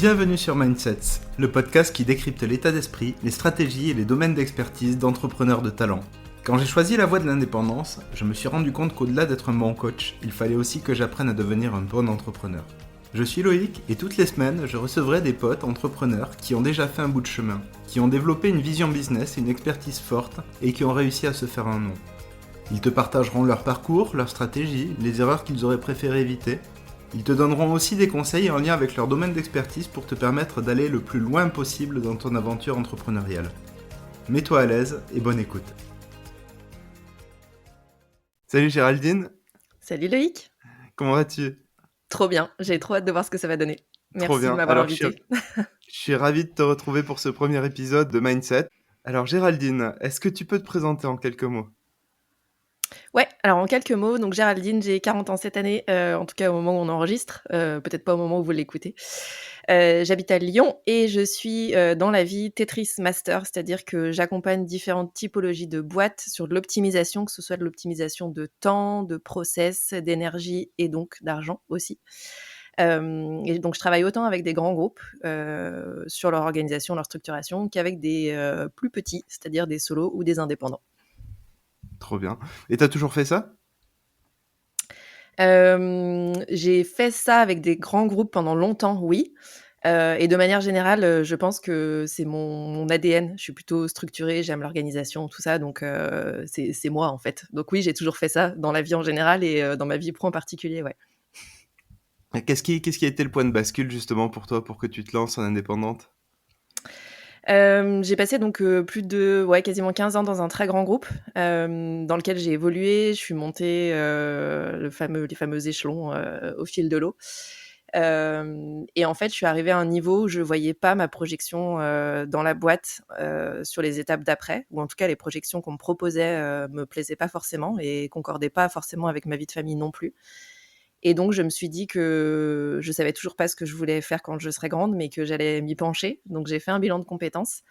Bienvenue sur Mindsets, le podcast qui décrypte l'état d'esprit, les stratégies et les domaines d'expertise d'entrepreneurs de talent. Quand j'ai choisi la voie de l'indépendance, je me suis rendu compte qu'au-delà d'être un bon coach, il fallait aussi que j'apprenne à devenir un bon entrepreneur. Je suis Loïc et toutes les semaines, je recevrai des potes entrepreneurs qui ont déjà fait un bout de chemin, qui ont développé une vision business et une expertise forte et qui ont réussi à se faire un nom. Ils te partageront leur parcours, leurs stratégies, les erreurs qu'ils auraient préféré éviter. Ils te donneront aussi des conseils en lien avec leur domaine d'expertise pour te permettre d'aller le plus loin possible dans ton aventure entrepreneuriale. Mets-toi à l'aise et bonne écoute. Salut Géraldine. Salut Loïc. Comment vas-tu ? Trop bien, j'ai trop hâte de voir ce que ça va donner. Trop Merci de bien. m'avoir Alors invité. je suis ravi de te retrouver pour ce premier épisode de Mindset. Alors Géraldine, est-ce que tu peux te présenter en quelques mots ? Ouais, alors en quelques mots, donc Géraldine, j'ai 40 ans cette année, en tout cas au moment où on enregistre, peut-être pas au moment où vous l'écoutez. J'habite à Lyon et je suis dans la vie Tetris Master, c'est-à-dire que j'accompagne différentes typologies de boîtes sur de l'optimisation, que ce soit de l'optimisation de temps, de process, d'énergie et donc d'argent aussi. Et donc je travaille autant avec des grands groupes sur leur organisation, leur structuration, qu'avec des plus petits, c'est-à-dire des solos ou des indépendants. Trop bien. Et t'as toujours fait ça ? J'ai fait ça avec des grands groupes pendant longtemps, oui. Et de manière générale, je pense que c'est mon ADN. Je suis plutôt structurée, j'aime l'organisation, tout ça, donc c'est moi, en fait. Donc oui, j'ai toujours fait ça dans la vie en général et dans ma vie pro en particulier, ouais. Et qu'est-ce qui a été le point de bascule justement pour toi pour que tu te lances en indépendante ? J'ai passé donc plus de quasiment 15 ans dans un très grand groupe, dans lequel j'ai évolué. Je suis montée, les fameux échelons, au fil de l'eau. Et en fait, je suis arrivée à un niveau où je voyais pas ma projection, dans la boîte, sur les étapes d'après, ou en tout cas les projections qu'on me proposait, me plaisaient pas forcément et concordaient pas forcément avec ma vie de famille non plus. Et donc, je me suis dit que je savais toujours pas ce que je voulais faire quand je serais grande, mais que j'allais m'y pencher. Donc, j'ai fait un bilan de compétences.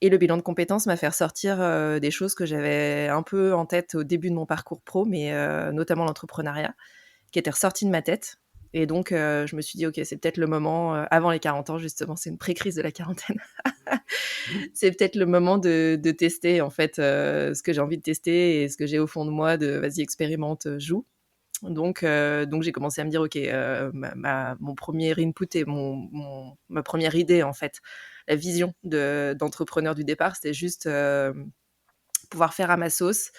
Et le bilan de compétences m'a fait ressortir des choses que j'avais un peu en tête au début de mon parcours pro, mais notamment l'entrepreneuriat, qui étaient ressorties de ma tête. Et donc, je me suis dit, OK, c'est peut-être le moment, avant les 40 ans, justement, c'est une pré-crise de la quarantaine. C'est peut-être le moment de tester, en fait, ce que j'ai envie de tester et ce que j'ai au fond de moi de vas-y, expérimente, joue. Donc j'ai commencé à me dire ok, mon premier input et ma première idée en fait, la vision d'entrepreneur du départ, c'était juste pouvoir faire à ma sauce,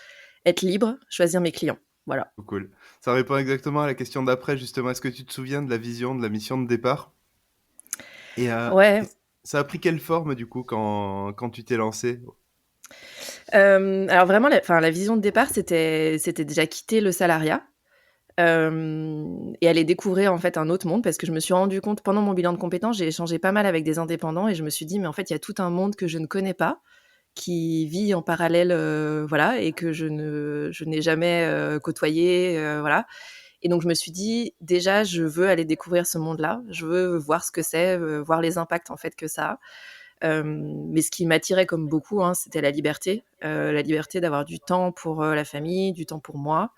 être libre, choisir mes clients. Voilà. Cool. Ça répond exactement à la question d'après, justement. Est-ce que tu te souviens de la vision, de la mission de départ ? Et Ouais. ça a pris quelle forme, du coup, quand tu t'es lancé ? Alors vraiment, la vision de départ, c'était déjà quitter le salariat. Et aller découvrir en fait un autre monde, parce que je me suis rendu compte pendant mon bilan de compétences, j'ai échangé pas mal avec des indépendants et je me suis dit mais en fait il y a tout un monde que je ne connais pas, qui vit en parallèle, voilà, et que je n'ai jamais côtoyé, voilà. Et donc je me suis dit déjà je veux aller découvrir ce monde-là, je veux voir ce que c'est, voir les impacts en fait que ça a. Mais ce qui m'attirait comme beaucoup, hein, c'était la liberté d'avoir du temps pour la famille, du temps pour moi.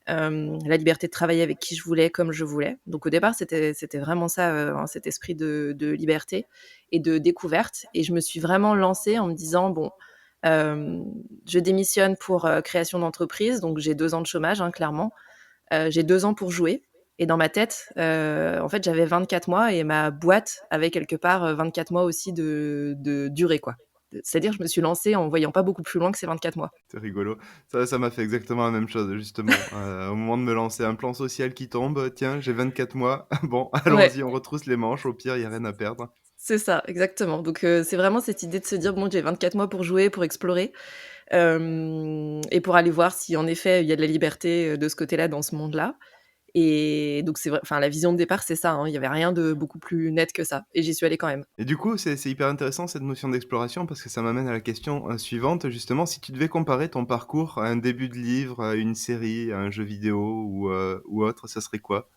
La liberté de travailler avec qui je voulais, comme je voulais. Donc au départ, c'était vraiment ça, cet esprit de liberté et de découverte. Et je me suis vraiment lancée en me disant bon, je démissionne pour création d'entreprise, donc j'ai 2 ans de chômage, hein, clairement. J'ai 2 ans pour jouer. Et dans ma tête, en fait, j'avais 24 mois et ma boîte avait quelque part 24 mois aussi de durée, quoi. C'est-à-dire, je me suis lancée en voyant pas beaucoup plus loin que ces 24 mois. C'est rigolo. Ça m'a fait exactement la même chose, justement. Au moment de me lancer, un plan social qui tombe, tiens, j'ai 24 mois. Bon, Ouais. allons-y, on retrousse les manches. Au pire, il n'y a rien à perdre. C'est ça, exactement. Donc, c'est vraiment cette idée de se dire: «Bon, j'ai 24 mois pour jouer, pour explorer, et pour aller voir si en effet il y a de la liberté, de ce côté-là, dans ce monde-là». Et donc c'est vrai, enfin la vision de départ, c'est ça, hein, il y avait rien de beaucoup plus net que ça et j'y suis allée quand même. Et du coup, c'est hyper intéressant cette notion d'exploration parce que ça m'amène à la question suivante. Justement, si tu devais comparer ton parcours à un début de livre, à une série, à un jeu vidéo ou autre, ça serait quoi ?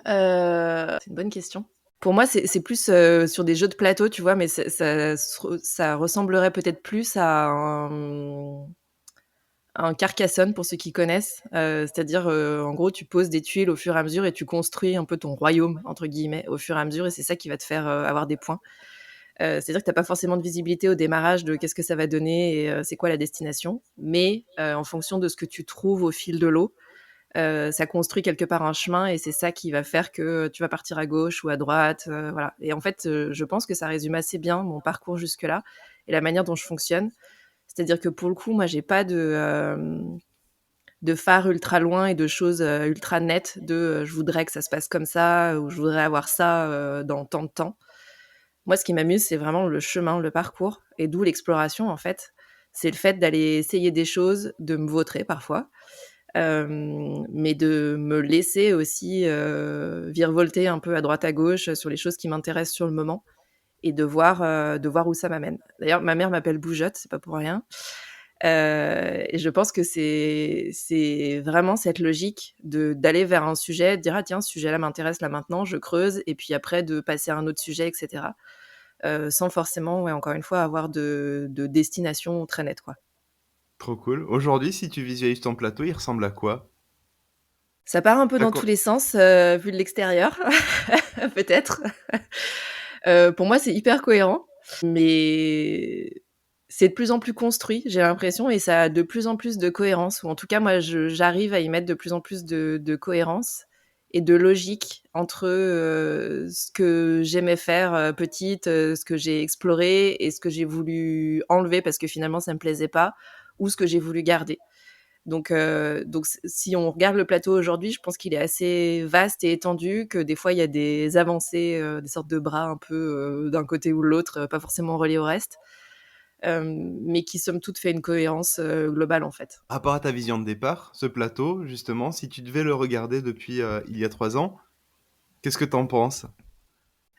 C'est une bonne question. Pour moi, c'est plus, sur des jeux de plateau, tu vois? Mais ça ressemblerait peut-être plus à un Carcassonne pour ceux qui connaissent, c'est-à-dire, en gros, tu poses des tuiles au fur et à mesure et tu construis un peu ton «royaume» entre guillemets au fur et à mesure et c'est ça qui va te faire, avoir des points. C'est-à-dire que tu as pas forcément de visibilité au démarrage de qu'est-ce que ça va donner et c'est quoi la destination. Mais en fonction de ce que tu trouves au fil de l'eau, ça construit quelque part un chemin et c'est ça qui va faire que tu vas partir à gauche ou à droite, voilà. Et en fait, je pense que ça résume assez bien mon parcours jusque-là et la manière dont je fonctionne. C'est-à-dire que pour le coup, moi, j'ai pas de phare ultra loin et de choses ultra nettes de je voudrais que ça se passe comme ça ou je voudrais avoir ça dans tant de temps. Moi, ce qui m'amuse, c'est vraiment le chemin, le parcours, et d'où l'exploration, en fait. C'est le fait d'aller essayer des choses, de me vautrer parfois, mais de me laisser aussi virevolter un peu à droite à gauche sur les choses qui m'intéressent sur le moment et de voir où ça m'amène. D'ailleurs, ma mère m'appelle Bougeotte, c'est pas pour rien. Et je pense que c'est vraiment cette logique d'aller vers un sujet, de dire ah tiens ce sujet-là m'intéresse là maintenant, je creuse et puis après de passer à un autre sujet, etc. Sans forcément, ouais, encore une fois, avoir de destination très nette, quoi. Trop cool. Aujourd'hui, si tu visualises ton plateau, il ressemble à quoi? Ça part un peu dans tous D'accord. les sens, vu de l'extérieur, peut-être. Pour moi, c'est hyper cohérent, mais c'est de plus en plus construit, j'ai l'impression, et ça a de plus en plus de cohérence, ou en tout cas, moi, j'arrive à y mettre de plus en plus de cohérence et de logique entre ce que j'aimais faire petite, ce que j'ai exploré et ce que j'ai voulu enlever parce que finalement ça me plaisait pas, ou ce que j'ai voulu garder. Donc si on regarde le plateau aujourd'hui, je pense qu'il est assez vaste et étendu, que des fois il y a des avancées, des sortes de bras un peu d'un côté ou de l'autre, pas forcément reliés au reste, mais qui somme toute fait une cohérence globale en fait. Par rapport à ta vision de départ, ce plateau, justement, si tu devais le regarder depuis il y a 3 ans, qu'est-ce que t'en penses?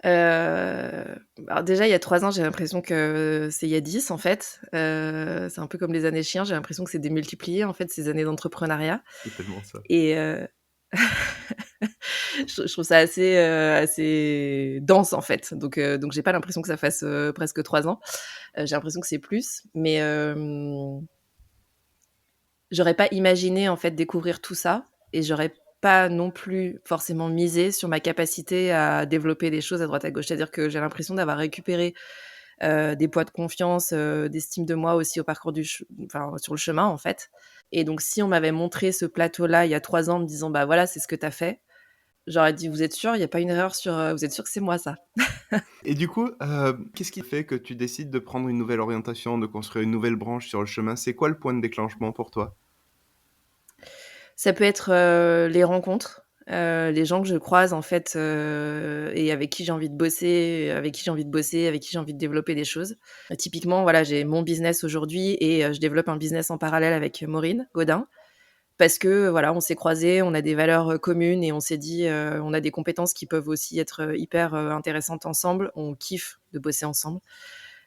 Alors déjà il y a 3 ans, j'ai l'impression que c'est il y a 10 en fait. C'est un peu comme les années chiens, j'ai l'impression que c'est démultiplié en fait ces années d'entrepreneuriat C'est tellement ça. et je trouve ça assez dense en fait. Donc j'ai pas l'impression que ça fasse presque 3 ans. J'ai l'impression que c'est plus, mais j'aurais pas imaginé en fait découvrir tout ça et j'aurais pas non plus forcément misé sur ma capacité à développer des choses à droite à gauche. C'est-à-dire que j'ai l'impression d'avoir récupéré des poids de confiance, d'estime de moi aussi au parcours enfin, sur le chemin en fait. Et donc si on m'avait montré ce plateau-là il y a 3 ans en me disant bah voilà c'est ce que tu as fait, j'aurais dit vous êtes sûr il y a pas une erreur sur vous êtes sûr que c'est moi ça? Et du coup, qu'est-ce qui fait que tu décides de prendre une nouvelle orientation, de construire une nouvelle branche sur le chemin? C'est quoi le point de déclenchement pour toi? Ça peut être les rencontres, les gens que je croise en fait et avec qui j'ai envie de bosser, avec qui j'ai envie de bosser, avec qui j'ai envie de développer des choses. Typiquement, voilà, j'ai mon business aujourd'hui et je développe un business en parallèle avec Maureen Gaudin parce que voilà, on s'est croisés, on a des valeurs communes et on s'est dit on a des compétences qui peuvent aussi être hyper intéressantes ensemble. On kiffe de bosser ensemble.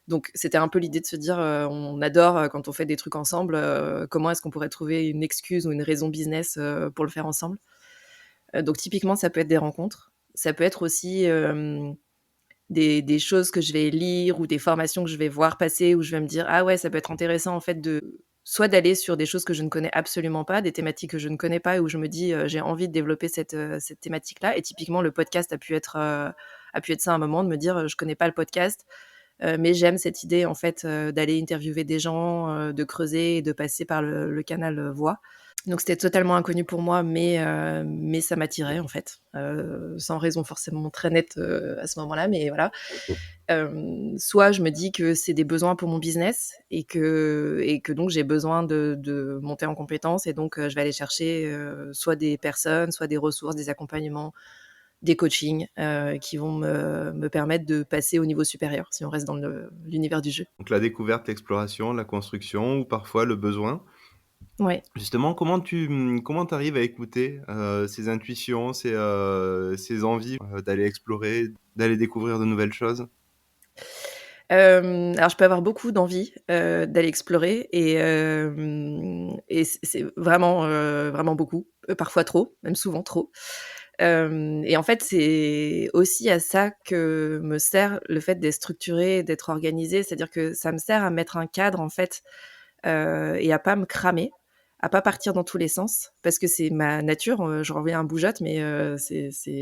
Donc c'était un peu l'idée de se dire on adore quand on fait des trucs ensemble, comment est-ce qu'on pourrait trouver une excuse ou une raison business pour le faire ensemble. Donc typiquement ça peut être des rencontres, ça peut être aussi des choses que je vais lire ou des formations que je vais voir passer où je vais me dire ah ouais ça peut être intéressant en fait de soit d'aller sur des choses que je ne connais absolument pas, des thématiques que je ne connais pas et où je me dis j'ai envie de développer cette thématique-là. Et typiquement le podcast a pu être ça à un moment, de me dire je connais pas le podcast, mais j'aime cette idée en fait d'aller interviewer des gens, de creuser et de passer par le canal voix. Donc c'était totalement inconnu pour moi, mais ça m'attirait en fait, sans raison forcément très nette à ce moment-là, mais voilà. Soit je me dis que c'est des besoins pour mon business et que donc j'ai besoin de monter en compétences et donc je vais aller chercher soit des personnes, soit des ressources, des accompagnements, des coachings qui vont me permettre de passer au niveau supérieur si on reste dans l'univers du jeu. Donc la découverte, l'exploration, la construction ou parfois le besoin. Ouais. Justement, comment tu arrives à écouter, ces intuitions, ces envies, d'aller explorer, d'aller découvrir de nouvelles choses? Alors je peux avoir beaucoup d'envie, d'aller explorer et c'est vraiment, vraiment beaucoup, parfois trop, même souvent trop. Et en fait, c'est aussi à ça que me sert le fait d'être structuré, d'être organisé. C'est-à-dire que ça me sert à mettre un cadre en fait, et à pas me cramer. à pas partir dans tous les sens parce que c'est ma nature. Je reviens un bougeotte, mais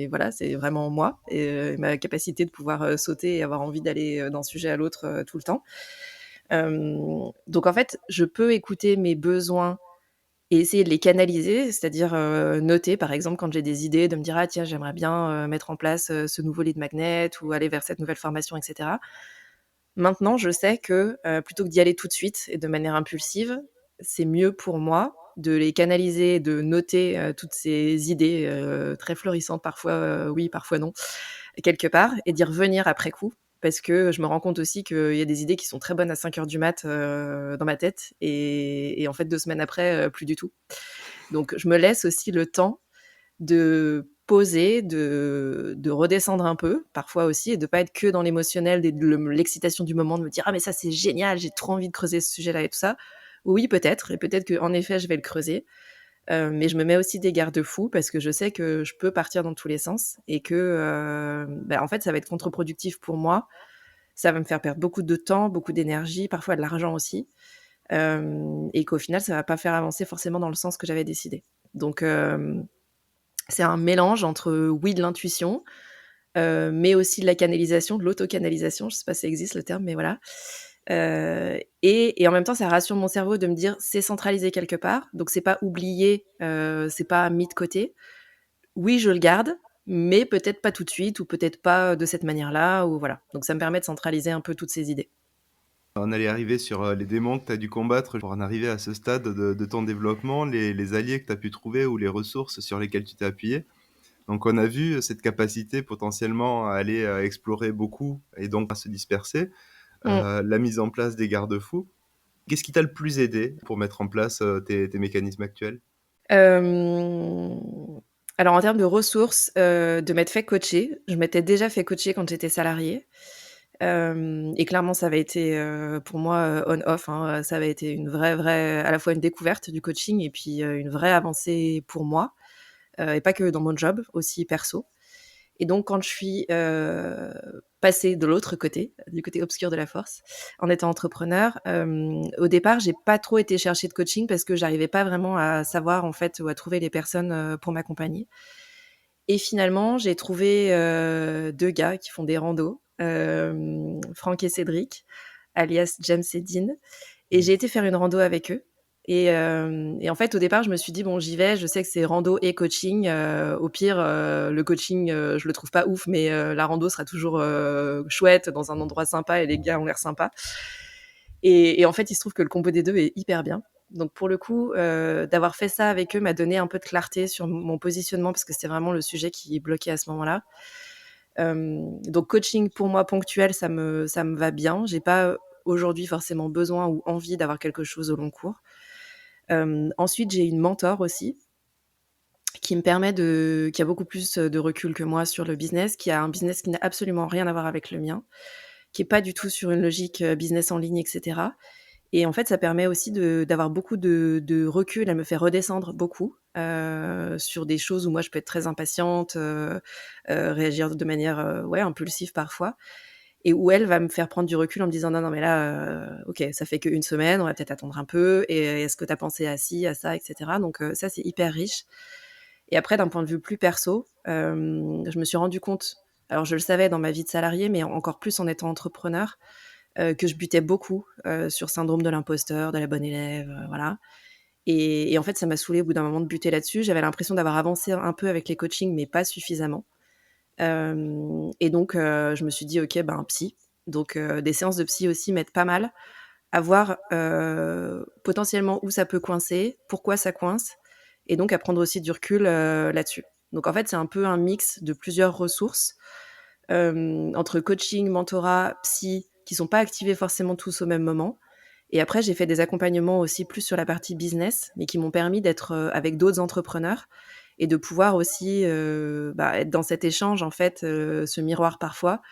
voilà, c'est vraiment moi et ma capacité de pouvoir sauter et avoir envie d'aller d'un sujet à l'autre tout le temps. Donc en fait, je peux écouter mes besoins et essayer de les canaliser, c'est-à-dire noter, par exemple, quand j'ai des idées, de me dire ah tiens, j'aimerais bien mettre en place ce nouveau lead magnet ou aller vers cette nouvelle formation, etc. Maintenant, je sais que plutôt que d'y aller tout de suite et de manière impulsive, c'est mieux pour moi de les canaliser, de noter toutes ces idées très florissantes, parfois oui, parfois non, quelque part, et d'y revenir après coup. Parce que je me rends compte aussi qu'il y a des idées qui sont très bonnes à 5 heures du mat dans ma tête, et en fait 2 semaines après, plus du tout. Donc je me laisse aussi le temps de poser, de redescendre un peu, parfois aussi, et de pas être que dans l'émotionnel, l'excitation du moment, de me dire ah mais ça c'est génial, j'ai trop envie de creuser ce sujet-là et tout ça. Oui, peut-être, et peut-être qu'en effet je vais le creuser, mais je me mets aussi des garde-fous parce que je sais que je peux partir dans tous les sens et que en fait ça va être contre-productif pour moi. Ça va me faire perdre beaucoup de temps, beaucoup d'énergie, parfois de l'argent aussi, et qu'au final ça va pas faire avancer forcément dans le sens que j'avais décidé. Donc c'est un mélange entre, oui, de l'intuition, mais aussi de la canalisation, de l'autocanalisation, je sais pas si ça existe le terme, mais voilà. Et en même temps, ça rassure mon cerveau de me dire: «C'est centralisé quelque part, donc c'est pas oublié, c'est pas mis de côté. Oui, je le garde, mais peut-être pas tout de suite ou peut-être pas de cette manière-là», ou voilà. Donc ça me permet de centraliser un peu toutes ces idées. On allait arriver sur les démons que tu as dû combattre pour en arriver à ce stade de ton développement, les alliés que tu as pu trouver ou les ressources sur lesquelles tu t'es appuyé. Donc on a vu cette capacité potentiellement à aller explorer beaucoup et donc à se disperser, Mmh. la mise en place des garde-fous. Qu'est-ce qui t'a le plus aidé pour mettre en place tes mécanismes actuels? Hem, alors en termes de ressources, de m'être fait coacher, je m'étais déjà fait coacher quand j'étais salariée. Et clairement ça avait été, pour moi, on off, hein, ça avait été une vraie à la fois une découverte du coaching et puis, une vraie avancée pour moi, et pas que dans mon job, aussi perso. Et donc quand je suis, passée de l'autre côté, du côté obscur de la force, en étant entrepreneur, au départ, j'ai pas trop été chercher de coaching parce que j'arrivais pas vraiment à savoir, en fait, ou à trouver les personnes, pour m'accompagner. Et finalement, j'ai trouvé, 2 gars qui font des randos, Franck et Cédric, alias James et Dean, et Mmh. j'ai été faire une rando avec eux. Et en fait, au départ, je me suis dit: «Bon, j'y vais, je sais que c'est rando et coaching, au pire, le coaching, je le trouve pas ouf, mais la rando sera toujours, chouette dans un endroit sympa et les gars ont l'air sympas». Et en fait, il se trouve que le combo des 2 est hyper bien. Donc pour le coup, d'avoir fait ça avec eux m'a donné un peu de clarté sur mon positionnement parce que c'était vraiment le sujet qui bloquait à ce moment-là. Donc coaching pour moi ponctuel, ça me va bien. J'ai pas aujourd'hui forcément besoin ou envie d'avoir quelque chose au long cours. Ensuite, j'ai une mentor aussi qui a beaucoup plus de recul que moi sur le business, qui a un business qui n'a absolument rien à voir avec le mien, qui est pas du tout sur une logique, business en ligne et cetera. Et en fait, ça permet aussi d'avoir beaucoup de recul. Elle me fait redescendre beaucoup, sur des choses où moi je peux être très impatiente, réagir de manière, ouais, impulsive parfois, et où elle va me faire prendre du recul en me disant: «Non, non, mais là, OK, ça fait qu'1 semaine, on va peut-être attendre un peu et est-ce que tu as pensé à ci, à ça?» et cetera. Donc ça, c'est hyper riche. Et après, d'un point de vue plus perso, je me suis rendu compte, alors je le savais dans ma vie de salariée, mais encore plus en étant entrepreneur, que je butais beaucoup, sur syndrome de l'imposteur, de la bonne élève, voilà. Et en fait, ça m'a saoulée au bout d'un moment de buter là-dessus. J'avais l'impression d'avoir avancé un peu avec les coachings, mais pas suffisamment. Et donc je me suis dit: «OK, ben, psy». Donc des séances de psy aussi m'aident pas mal à voir, potentiellement où ça peut coincer, pourquoi ça coince, et donc à prendre aussi du recul, là-dessus. Donc en fait, c'est un peu un mix de plusieurs ressources, entre coaching, mentorat, psy, qui sont pas activés forcément tous au même moment. Et après, j'ai fait des accompagnements aussi plus sur la partie business, mais qui m'ont permis d'être, avec d'autres entrepreneurs et de pouvoir aussi, être dans cet échange, en fait, ce miroir parfois,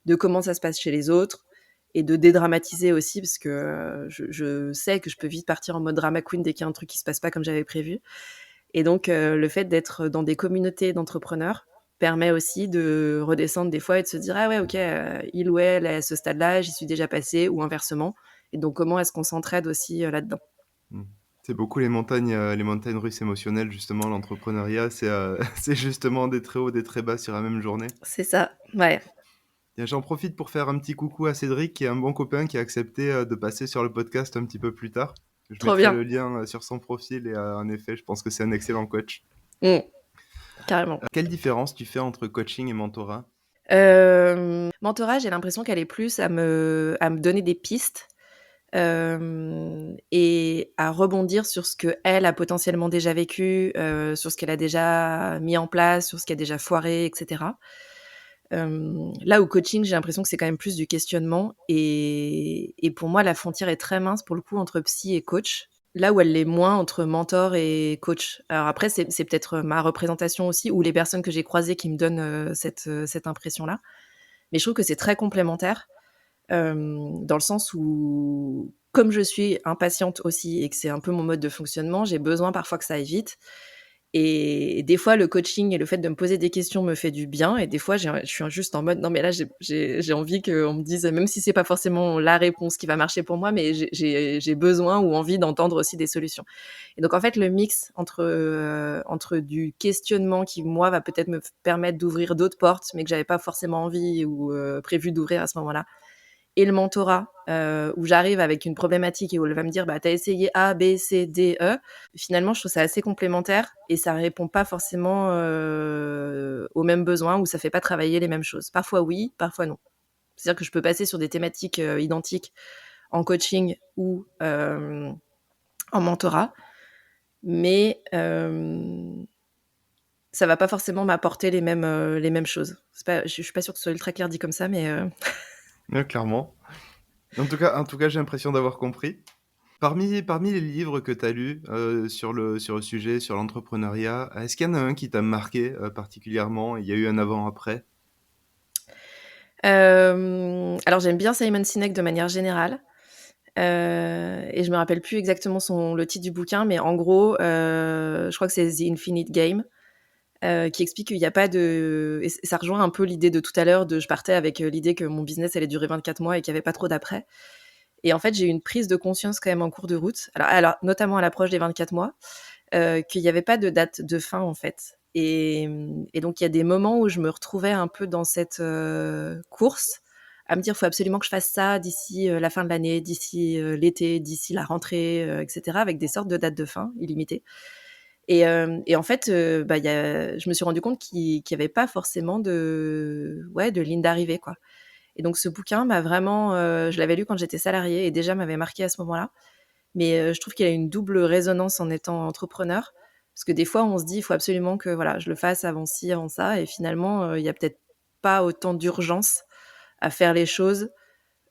de comment ça se passe chez les autres et de dédramatiser aussi parce que, je sais que je peux vite partir en mode drama queen dès qu'il y a un truc qui se passe pas comme j'avais prévu. Et donc le fait d'être dans des communautés d'entrepreneurs permet aussi de redescendre des fois et de se dire: «Ah ouais, OK, il ou elle est à ce stade-là, j'y suis déjà passé», ou inversement. Et donc comment est-ce qu'on s'entraide aussi, là-dedans? Mmh. C'est beaucoup les montagnes russes émotionnelles, justement, l'entrepreneuriat, c'est c'est justement des très hauts, des très bas sur la même journée. C'est ça, ouais, Tiens, j'en profite pour faire un petit coucou à Cédric, qui est un bon copain qui a accepté de passer sur le podcast un petit peu plus tard. Je trop mettrai bien. le lien sur son profil et en effet, je pense que c'est un excellent coach. Mmh, carrément. Quelle différence tu fais entre coaching et mentorat? Mentorat, j'ai l'impression qu'elle est plus à me donner des pistes, et à rebondir sur ce qu'elle a potentiellement déjà vécu, sur ce qu'elle a déjà mis en place, sur ce qui a déjà foiré et cetera. Là où coaching, j'ai l'impression que c'est quand même plus du questionnement et pour moi, la frontière est très mince pour le coup entre psy et coach. Là où elle l'est moins entre mentor et coach. Alors après, c'est peut-être ma représentation aussi ou les personnes que j'ai croisées qui me donnent, cette impression-là. Mais je trouve que c'est très complémentaire, dans le sens où, comme je suis impatiente aussi et que c'est un peu mon mode de fonctionnement, j'ai besoin parfois que ça aille vite. Et des fois, le coaching et le fait de me poser des questions me fait du bien. Et des fois, je suis juste en mode, non, mais là, j'ai envie qu'on me dise, même si c'est pas forcément la réponse qui va marcher pour moi, mais j'ai besoin ou envie d'entendre aussi des solutions. Et donc, en fait, le mix entre du questionnement qui, moi, va peut-être me permettre d'ouvrir d'autres portes, mais que j'avais pas forcément envie ou prévu d'ouvrir à ce moment-là, et le mentorat, où j'arrive avec une problématique et où elle va me dire: «Bah, tu as essayé A, B, C, D, E». Finalement, je trouve ça assez complémentaire et ça répond pas forcément, aux mêmes besoins ou ça fait pas travailler les mêmes choses. Parfois oui, parfois non. C'est-à-dire que je peux passer sur des thématiques, identiques en coaching ou, en mentorat, mais, ça va pas forcément m'apporter les mêmes choses. C'est pas je suis pas sûre que ce soit ultra clair dit comme ça, mais, Clairement. En tout cas, j'ai l'impression d'avoir compris. Parmi les livres que tu as lus sur le sujet, sur l'entrepreneuriat, est-ce qu'il y en a un qui t'a marqué particulièrement? Il y a eu un avant-après? Alors j'aime bien Simon Sinek de manière générale, et je me rappelle plus exactement le titre du bouquin, mais en gros, je crois que c'est The Infinite Game, qui explique qu'il y a pas de et ça rejoint un peu l'idée de tout à l'heure je partais avec, l'idée que mon business allait durer 24 mois et qu'il y avait pas trop d'après et en fait, j'ai eu une prise de conscience quand même en cours de route, alors notamment à l'approche des 24 mois, qu'il y avait pas de date de fin, en fait et donc il y a des moments où je me retrouvais un peu dans cette, course à me dire: «Faut absolument que je fasse ça d'ici, la fin de l'année, d'ici, l'été, d'ici la rentrée», et cetera, avec des sortes de dates de fin illimitées et en fait, bah, je me suis rendu compte qu'il y avait pas forcément de ligne d'arrivée, quoi et donc ce bouquin m'a vraiment, je l'avais lu quand j'étais salariée et déjà m'avait marquée à ce moment-là. Mais, je trouve qu'il a une double résonance en étant entrepreneur. Parce que des fois, on se dit: «Il faut absolument que, voilà, je le fasse avant ci, avant ça» et finalement, il y a peut-être pas autant d'urgence à faire les choses.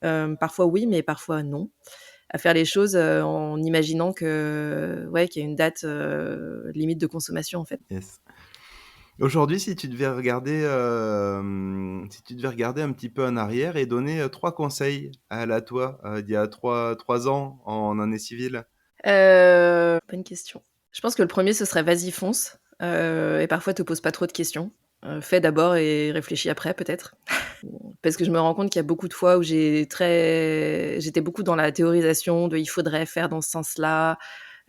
Parfois oui, mais parfois non. À faire les choses, en imaginant que ouais, qu'il y a une date, limite de consommation, en fait. Yes. Aujourd'hui, si tu devais regarder un petit peu en arrière et donner 3 conseils à la toi d'il y a 3 ans en année civile. Bonne question. Je pense que le premier ce serait vas-y fonce, et parfois te pose pas trop de questions. Fais d'abord et réfléchis après peut-être. Parce que je me rends compte qu'il y a beaucoup de fois où j'étais beaucoup dans la théorisation de: «Il faudrait faire dans ce sens-là,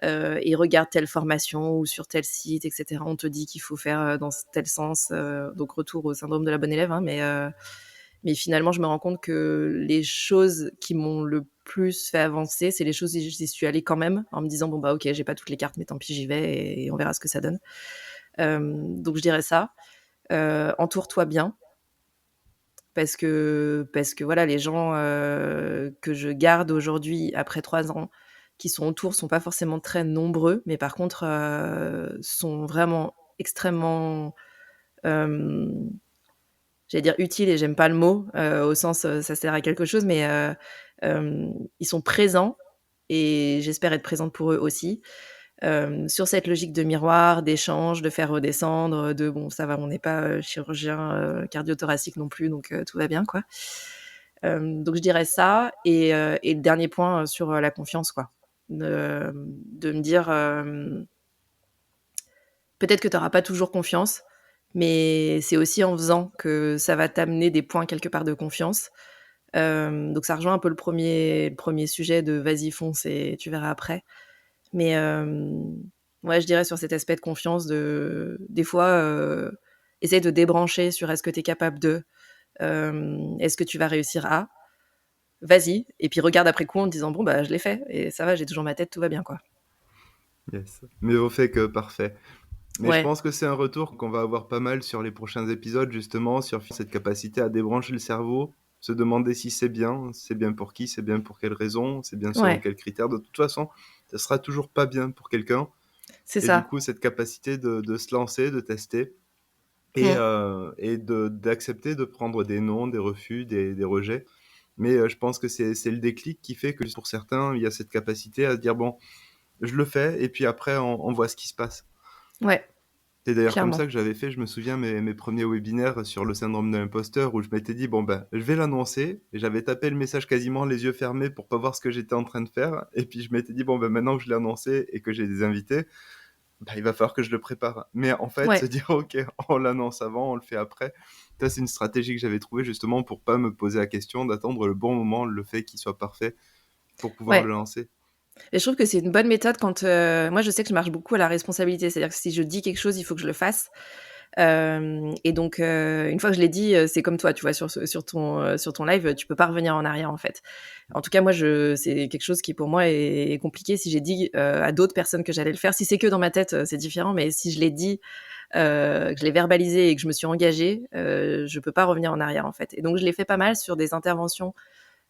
et regarde telle formation ou sur tel site et cetera. On te dit qu'il faut faire, dans tel sens», donc retour au syndrome de la bonne élève, hein, mais finalement, je me rends compte que les choses qui m'ont le plus fait avancer, c'est les choses où j'y suis allée quand même, en me disant: «Bon, bah, OK, j'ai pas toutes les cartes, mais tant pis, j'y vais et on verra ce que ça donne». Donc je dirais ça. Entoure-toi bien parce que voilà, les gens, que je garde aujourd'hui après 3 ans, qui sont autour, sont pas forcément très nombreux, mais par contre, sont vraiment extrêmement, hem, j'allais dire utiles et j'aime pas le mot, au sens, ça sert à quelque chose, mais ils sont présents et j'espère être présente pour eux aussi. Sur cette logique de miroir, d'échange, de faire redescendre, de bon ça va, on n'est pas, chirurgien, cardio-thoracique non plus, donc tout va bien quoi. Donc je dirais ça et le dernier point, sur, la confiance quoi. De me dire, peut-être que tu auras pas toujours confiance, mais c'est aussi en faisant que ça va t'amener des points quelque part de confiance. Donc ça rejoint un peu le premier sujet de vas-y fonce et tu verras après. Mais ouais, je dirais sur cet aspect de confiance, des fois, essaye de débrancher sur est-ce que tu es capable de, est-ce que tu vas réussir à, vas-y, et puis regarde après coup en te disant bon bah je l'ai fait et ça va, j'ai toujours ma tête, tout va bien quoi. Yes. Mieux vaut fait que parfait. Mais je Ouais, pense que c'est un retour qu'on va avoir pas mal sur les prochains épisodes, justement, sur cette capacité à débrancher le cerveau, se demander si c'est bien pour qui, c'est bien pour quelle raison, c'est bien selon ouais, quels critères. De toute façon, ça sera toujours pas bien pour quelqu'un. c'est Et du ça. coup, cette capacité de se lancer, de tester Mmh. et d'accepter de prendre des non, des refus, des rejets. Mais je pense que c'est le déclic qui fait que pour certains, il y a cette capacité à se dire, bon, je le fais, et puis après, on voit ce qui se passe. Ouais, C'est d'ailleurs comme clairement. ça que j'avais fait, je me souviens, mes premiers webinaires sur le syndrome de l'imposteur, où je m'étais dit, bon ben, je vais l'annoncer, et j'avais tapé le message quasiment les yeux fermés pour pas voir ce que j'étais en train de faire, et puis je m'étais dit, bon ben, maintenant que je l'ai annoncé et que j'ai des invités, bah, il va falloir que je le prépare. Mais en fait, se Ouais, dire, ok, on l'annonce avant, on le fait après, ça c'est une stratégie que j'avais trouvée justement pour pas me poser la question, d'attendre le bon moment, le fait qu'il soit parfait, pour pouvoir le ouais. lancer. Et je trouve que c'est une bonne méthode quand, moi je sais que je marche beaucoup à la responsabilité. C'est-à-dire que si je dis quelque chose, il faut que je le fasse. Et donc, une fois que je l'ai dit, c'est comme toi, tu vois, sur ton live, tu peux pas revenir en arrière, en fait. En tout cas, moi, c'est quelque chose qui, pour moi, est compliqué. Si j'ai dit à d'autres personnes que j'allais le faire, si c'est que dans ma tête, c'est différent, mais si je l'ai dit, que je l'ai verbalisé et que je me suis engagée, je peux pas revenir en arrière, en fait. Et donc, je l'ai fait pas mal sur des interventions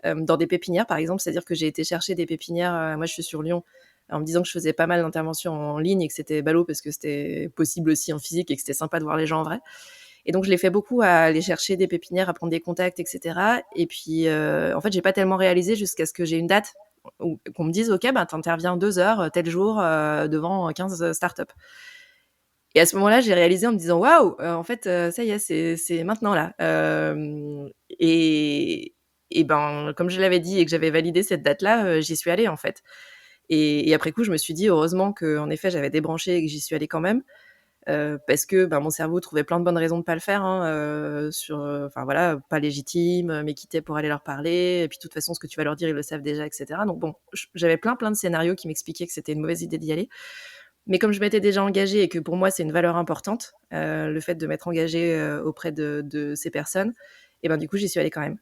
dans des pépinières, par exemple. C'est-à-dire que j'ai été chercher des pépinières. Moi, je suis sur Lyon, en me disant que je faisais pas mal d'interventions en ligne et que c'était ballot parce que c'était possible aussi en physique et que c'était sympa de voir les gens en vrai. Et donc, je l'ai fait beaucoup à aller chercher des pépinières, à prendre des contacts, etc. Et puis, en fait, j'ai pas tellement réalisé jusqu'à ce que j'ai une date qu'on me dise, OK, ben, t'interviens 2 heures, tel jour, devant 15 startups. Et à ce moment-là, j'ai réalisé en me disant, waouh, en fait, ça y est, c'est maintenant là. Et ben, comme je l'avais dit et que j'avais validé cette date-là, j'y suis allée en fait. Et après coup, je me suis dit, heureusement qu'en effet, j'avais débranché et que j'y suis allée quand même. Parce que ben, mon cerveau trouvait plein de bonnes raisons de pas le faire, hein, enfin voilà, pas légitime, mais quitter pour aller leur parler. Et puis de toute façon, ce que tu vas leur dire, ils le savent déjà, etc. Donc bon, j'avais plein de scénarios qui m'expliquaient que c'était une mauvaise idée d'y aller. Mais comme je m'étais déjà engagée et que pour moi, c'est une valeur importante, le fait de m'être engagée auprès de ces personnes, et ben du coup, j'y suis allée quand même.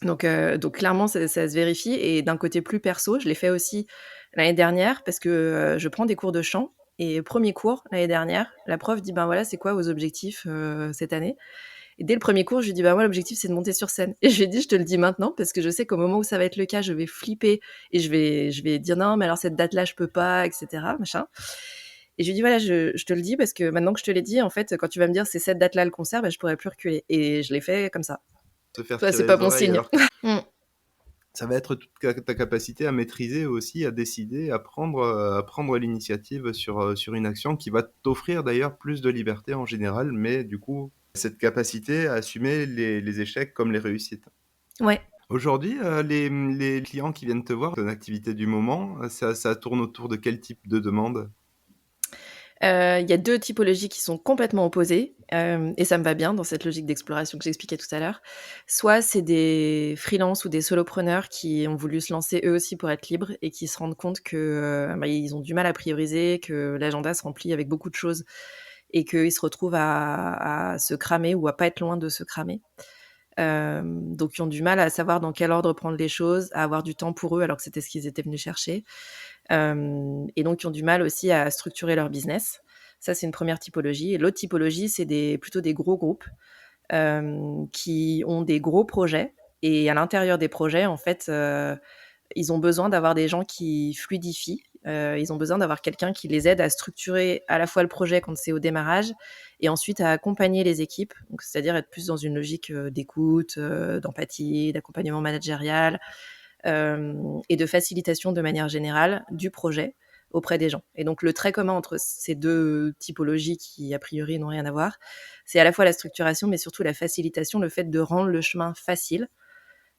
Donc clairement, ça se vérifie. Et d'un côté plus perso, je l'ai fait aussi l'année dernière parce que je prends des cours de chant. Et premier cours l'année dernière, la prof dit ben voilà, c'est quoi vos objectifs cette année? Et dès le premier cours, je lui dis bah moi l'objectif c'est de monter sur scène. Et je lui ai dit je te le dis maintenant parce que je sais qu'au moment où ça va être le cas, je vais flipper et je vais dire non mais alors cette date là je peux pas, etc. machin. Et je lui dis voilà je te le dis parce que maintenant que je te l'ai dit en fait quand tu vas me dire c'est cette date là le concert, bah, je pourrais plus reculer. Et je l'ai fait comme ça. Se faire Toi c'est tirer pas les bon oreilles, signe. alors que Mm. ça va être toute ta capacité à maîtriser aussi, à décider, à prendre l'initiative sur une action qui va t'offrir d'ailleurs plus de liberté en général, mais du coup, cette capacité à assumer les échecs comme les réussites. Ouais. Aujourd'hui, les clients qui viennent te voir, ton activité du moment, ça tourne autour de quel type de demande? Il y a 2 typologies qui sont complètement opposées, et ça me va bien dans cette logique d'exploration que j'expliquais tout à l'heure. Soit c'est des freelances ou des solopreneurs qui ont voulu se lancer eux aussi pour être libres et qui se rendent compte que, bah, ils ont du mal à prioriser, que l'agenda se remplit avec beaucoup de choses et qu'ils se retrouvent à se cramer ou à pas être loin de se cramer. Donc ils ont du mal à savoir dans quel ordre prendre les choses, à avoir du temps pour eux alors que c'était ce qu'ils étaient venus chercher. Et donc ils ont du mal aussi à structurer leur business. Ça, c'est une première typologie. Et l'autre typologie, c'est plutôt des gros groupes qui ont des gros projets. Et à l'intérieur des projets, en fait, ils ont besoin d'avoir des gens qui fluidifient. Ils ont besoin d'avoir quelqu'un qui les aide à structurer à la fois le projet quand c'est au démarrage et ensuite à accompagner les équipes. Donc, c'est-à-dire être plus dans une logique d'écoute, d'empathie, d'accompagnement managérial, et de facilitation de manière générale du projet auprès des gens. Et donc le trait commun entre ces 2 typologies qui a priori n'ont rien à voir, c'est à la fois la structuration mais surtout la facilitation, le fait de rendre le chemin facile,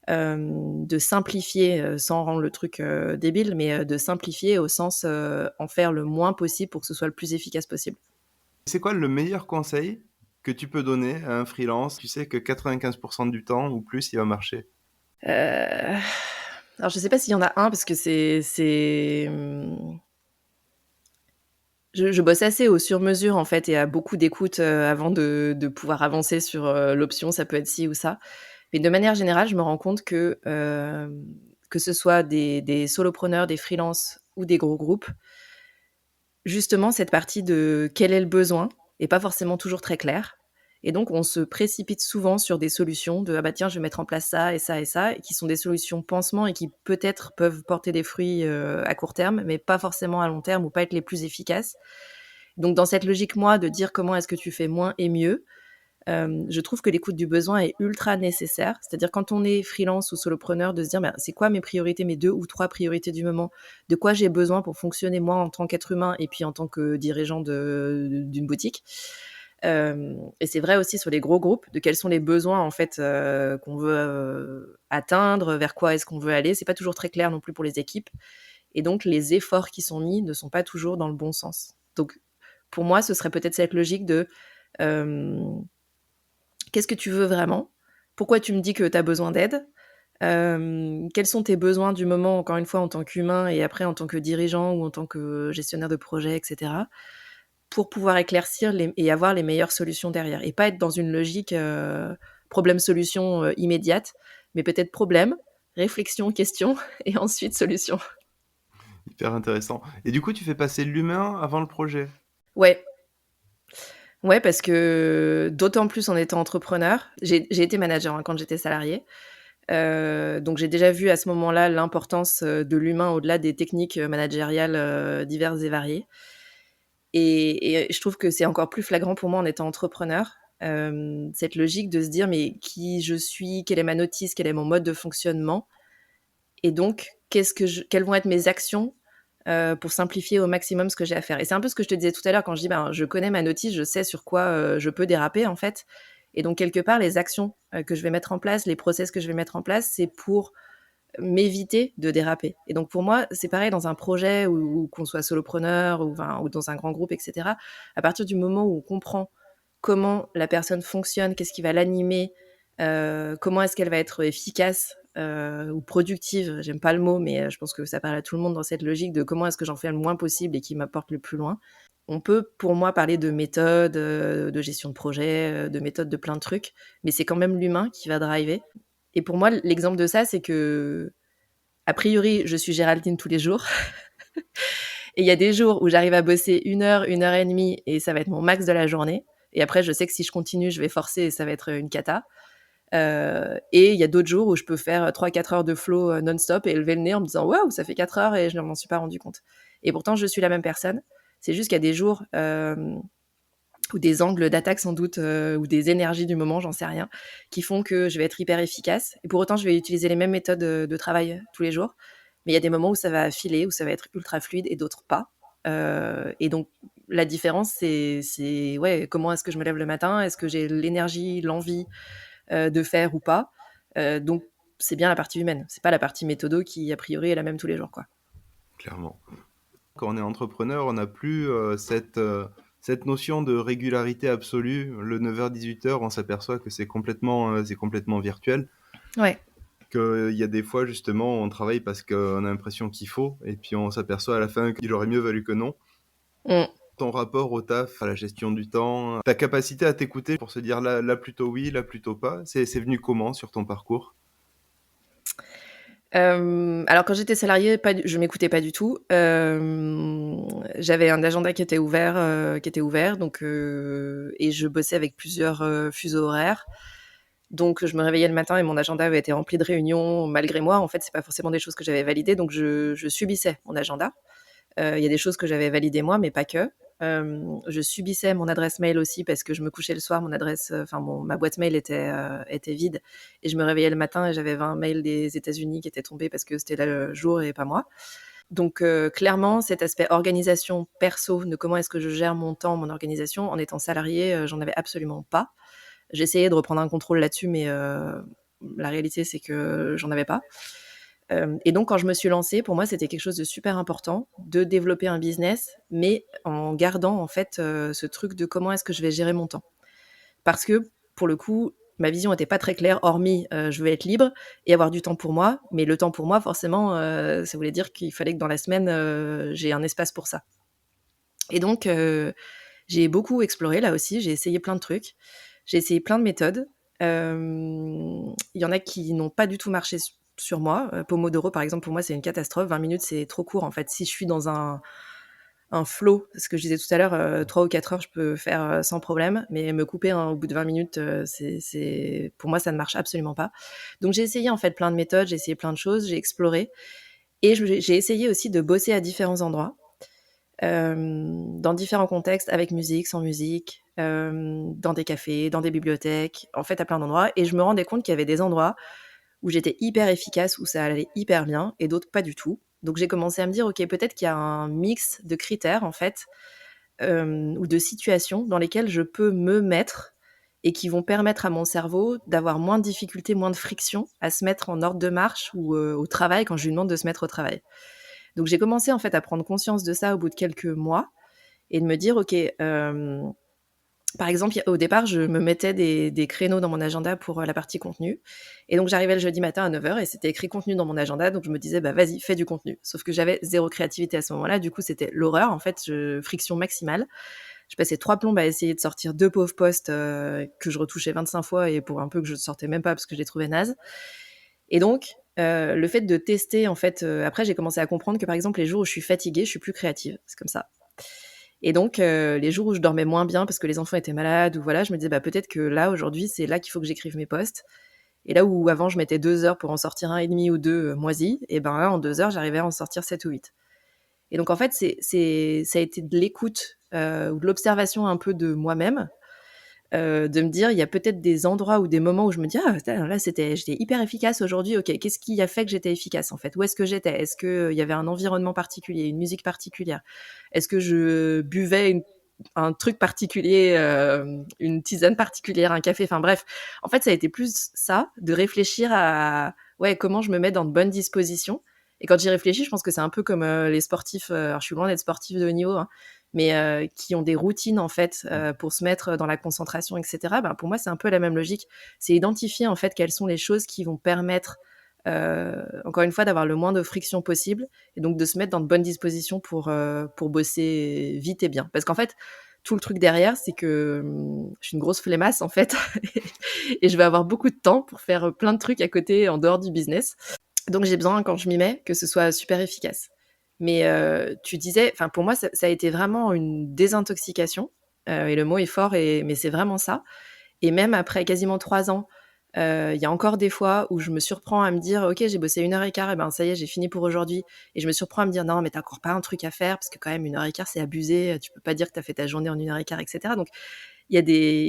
de simplifier, sans rendre le truc, débile, mais, de simplifier au sens, en faire le moins possible pour que ce soit le plus efficace possible. C'est quoi le meilleur conseil que tu peux donner à un freelance? Tu sais que 95 du temps ou plus, il va marcher. Alors je sais pas s'il y en a un parce que c'est, Je bosse assez au sur-mesure, en fait, et à beaucoup d'écoute, avant de pouvoir avancer sur, l'option, ça peut être ci ou ça. Mais de manière générale, je me rends compte que ce soit des solopreneurs, des freelances ou des gros groupes, justement, cette partie de quel est le besoin est pas forcément toujours très claire. Et donc, on se précipite souvent sur des solutions de ah bah tiens, je vais mettre en place ça et ça et ça, et qui sont des solutions pansements et qui peut-être peuvent porter des fruits à court terme, mais pas forcément à long terme ou pas être les plus efficaces. Donc, dans cette logique, moi, de dire comment est-ce que tu fais moins et mieux, je trouve que l'écoute du besoin est ultra nécessaire. C'est-à-dire quand on est freelance ou solopreneur, de se dire, bah, c'est quoi mes priorités, mes 2 ou 3 priorités du moment? De quoi j'ai besoin pour fonctionner moi en tant qu'être humain et puis en tant que dirigeant d'une boutique? Et c'est vrai aussi sur les gros groupes, de quels sont les besoins en fait, qu'on veut, atteindre, vers quoi est-ce qu'on veut aller. C'est pas toujours très clair non plus pour les équipes et donc les efforts qui sont mis ne sont pas toujours dans le bon sens. Donc pour moi, ce serait peut-être cette logique de, hem qu'est-ce que tu veux vraiment? Pourquoi tu me dis que tu as besoin d'aide? Quels sont tes besoins du moment, encore une fois, en tant qu'humain et après en tant que dirigeant ou en tant que gestionnaire de projet et cetera, pour pouvoir éclaircir les et avoir les meilleures solutions derrière et pas être dans une logique, problème-solution, immédiate, mais peut-être problème, réflexion, question et ensuite solution. Hyper intéressant. Et du coup, tu fais passer l'humain avant le projet. Ouais, ouais, parce que d'autant plus en étant entrepreneur, j'ai été manager, hein, quand j'étais salariée. Donc j'ai déjà vu à ce moment-là l'importance, de l'humain au-delà des techniques, managériales, diverses et variées et je trouve que c'est encore plus flagrant pour moi en étant entrepreneur, cette logique de se dire: «Mais qui je suis? Quelle est ma notice? Quel est mon mode de fonctionnement? Et donc quelles vont être mes actions, pour simplifier au maximum ce que j'ai à faire?» Et c'est un peu ce que je te disais tout à l'heure quand je dis: «Ben, je connais ma notice, je sais sur quoi, je peux déraper, en fait» et donc quelque part, les actions, que je vais mettre en place, les process que je vais mettre en place, c'est pour m'éviter de déraper et donc pour moi, c'est pareil dans un projet ou qu'on soit solopreneur ou enfin ou dans un grand groupe et cetera. À partir du moment où on comprend comment la personne fonctionne, qu'est-ce qui va l'animer, comment est-ce qu'elle va être efficace, ou productive, j'aime pas le mot, mais je pense que ça parle à tout le monde dans cette logique de comment est-ce que j'en fais le moins possible et qui m'apporte le plus loin. On peut, pour moi, parler de méthode, de gestion de projet, de méthode de plein de trucs, mais c'est quand même l'humain qui va driver et pour moi, l'exemple de ça, c'est que a priori, je suis Géraldine tous les jours et il y a des jours où j'arrive à bosser 1 heure et demie et ça va être mon max de la journée et après je sais que si je continue, je vais forcer et ça va être une cata. Et il y a d'autres jours où je peux faire 3-4 heures de flow, non-stop et lever le nez en me disant: «Waouh, ça fait 4 heures et je ne m'en suis pas rendu compte» et pourtant je suis la même personne. C'est juste qu'il y a des jours, ou des angles d'attaque sans doute, ou des énergies du moment, j'en sais rien, qui font que je vais être hyper efficace et pour autant je vais utiliser les mêmes méthodes, de travail tous les jours. Mais il y a des moments où ça va filer, où ça va être ultra fluide et d'autres pas. Et donc la différence c'est ouais, comment est-ce que je me lève le matin? Est-ce que j'ai l'énergie, l'envie, de faire ou pas? Donc c'est bien la partie humaine, c'est pas la partie méthodo qui a priori est la même tous les jours, quoi. Clairement. Quand on est entrepreneur, on n'a plus cette notion de régularité absolue. Le 9h-18h, on s'aperçoit que c'est complètement virtuel. Ouais. Qu'il y a des fois, justement, on travaille parce qu'on a l'impression qu'il faut, et puis on s'aperçoit à la fin qu'il aurait mieux valu que non. Mmh. Ton rapport au taf, à la gestion du temps, ta capacité à t'écouter pour se dire là plutôt oui, là plutôt pas, c'est venu comment sur ton parcours? Alors quand j'étais salariée, je m'écoutais pas du tout. J'avais un agenda qui était ouvert donc et je bossais avec plusieurs, fuseaux horaires. Donc je me réveillais le matin et mon agenda avait été rempli de réunions malgré moi. En fait, c'est pas forcément des choses que j'avais validées, donc je subissais mon agenda. Il y a des choses que j'avais validées moi, mais pas que. Je subissais mon adresse mail aussi parce que je me couchais le soir, mon adresse, enfin ma boîte mail était vide et je me réveillais le matin et j'avais 20 mails des États-Unis qui étaient tombés parce que c'était là le jour et pas moi. Donc clairement, cet aspect organisation perso, de comment est-ce que je gère mon temps, mon organisation, en étant salariée, j'en avais absolument pas. J'essayais de reprendre un contrôle là-dessus, mais la réalité, c'est que j'en avais pas. Et donc quand je me suis lancée, pour moi, c'était quelque chose de super important de développer un business, mais en gardant en fait, ce truc de comment est-ce que je vais gérer mon temps. Parce que pour le coup, ma vision était pas très claire hormis, je veux être libre et avoir du temps pour moi, mais le temps pour moi forcément, ça voulait dire qu'il fallait que dans la semaine, j'ai un espace pour ça. Et donc, j'ai beaucoup exploré là aussi, j'ai essayé plein de trucs, j'ai essayé plein de méthodes. Il y en a qui n'ont pas du tout marché sur moi. Pomodoro, par exemple, pour moi, c'est une catastrophe. 20 minutes, c'est trop court en fait. Si je suis dans un flow, ce que je disais tout à l'heure, 3 ou 4 heures, je peux faire sans problème, mais me couper au bout de 20 minutes, pour moi, ça ne marche absolument pas. Donc j'ai essayé en fait plein de méthodes, j'ai essayé plein de choses, j'ai exploré et j'ai essayé aussi de bosser à différents endroits, dans différents contextes, avec musique, sans musique, dans des cafés, dans des bibliothèques, en fait à plein d'endroits. Et je me rendais compte qu'il y avait des endroits où j'étais hyper efficace, où ça allait hyper bien, et d'autres pas du tout. Donc j'ai commencé à me dire, ok, peut-être qu'il y a un mix de critères en fait, ou de situations dans lesquelles je peux me mettre et qui vont permettre à mon cerveau d'avoir moins de difficultés, moins de friction à se mettre en ordre de marche ou au travail quand je lui demande de se mettre au travail. Donc j'ai commencé en fait à prendre conscience de ça au bout de quelques mois et de me dire, ok, par exemple, au départ, je me mettais des créneaux dans mon agenda pour la partie contenu. Et donc, j'arrivais le jeudi matin à 9h et c'était écrit contenu dans mon agenda. Donc, je me disais, bah, vas-y, fais du contenu. Sauf que j'avais zéro créativité à ce moment-là. Du coup, c'était l'horreur. En fait, friction maximale. Je passais 3 plombes à essayer de sortir 2 pauvres posts que je retouchais 25 fois et pour un peu que je ne sortais même pas parce que je les trouvais nazes. Et donc, le fait de tester, en fait, après, j'ai commencé à comprendre que, par exemple, les jours où je suis fatiguée, je suis plus créative. C'est comme ça. Et donc, les jours où je dormais moins bien parce que les enfants étaient malades ou voilà, je me disais, bah, peut-être que là, aujourd'hui, c'est là qu'il faut que j'écrive mes posts. Et là où avant, je mettais 2 heures pour en sortir un et demi ou deux moisis, et ben là, en 2 heures, j'arrivais à en sortir 7 ou 8. Et donc, en fait, ça a été de l'écoute ou de l'observation un peu de moi-même, de me dire, il y a peut-être des endroits ou des moments où je me dis, ah, là, j'étais hyper efficace aujourd'hui. Ok, qu'est-ce qui a fait que j'étais efficace en fait? Où est-ce que j'étais? Est-ce qu'il y avait un environnement particulier, une musique particulière? Est-ce que je buvais un truc particulier, une tisane particulière, un café? Enfin bref, en fait, ça a été plus ça, de réfléchir à ouais, comment je me mets dans de bonnes dispositions. Et quand j'y réfléchis, je pense que c'est un peu comme les sportifs. Alors, je suis loin d'être sportif de haut niveau, hein, mais qui ont des routines en fait pour se mettre dans la concentration, etc. Ben, pour moi, c'est un peu la même logique. C'est identifier en fait quelles sont les choses qui vont permettre, encore une fois, d'avoir le moins de friction possible et donc de se mettre dans de bonnes dispositions pour bosser vite et bien. Parce qu'en fait, tout le truc derrière, c'est que je suis une grosse flemmasse en fait et je vais avoir beaucoup de temps pour faire plein de trucs à côté en dehors du business. Donc j'ai besoin, quand je m'y mets, que ce soit super efficace. Mais tu disais, enfin pour moi, ça a été vraiment une désintoxication. Et le mot est fort, mais c'est vraiment ça. Et même après quasiment 3 ans, il y a encore des fois où je me surprends à me dire, ok, j'ai bossé 1h15, et ben ça y est, j'ai fini pour aujourd'hui. Et je me surprends à me dire, non, mais t'as encore pas un truc à faire, parce que quand même 1h15, c'est abusé. Tu peux pas dire que t'as fait ta journée en 1h15, etc. Donc il y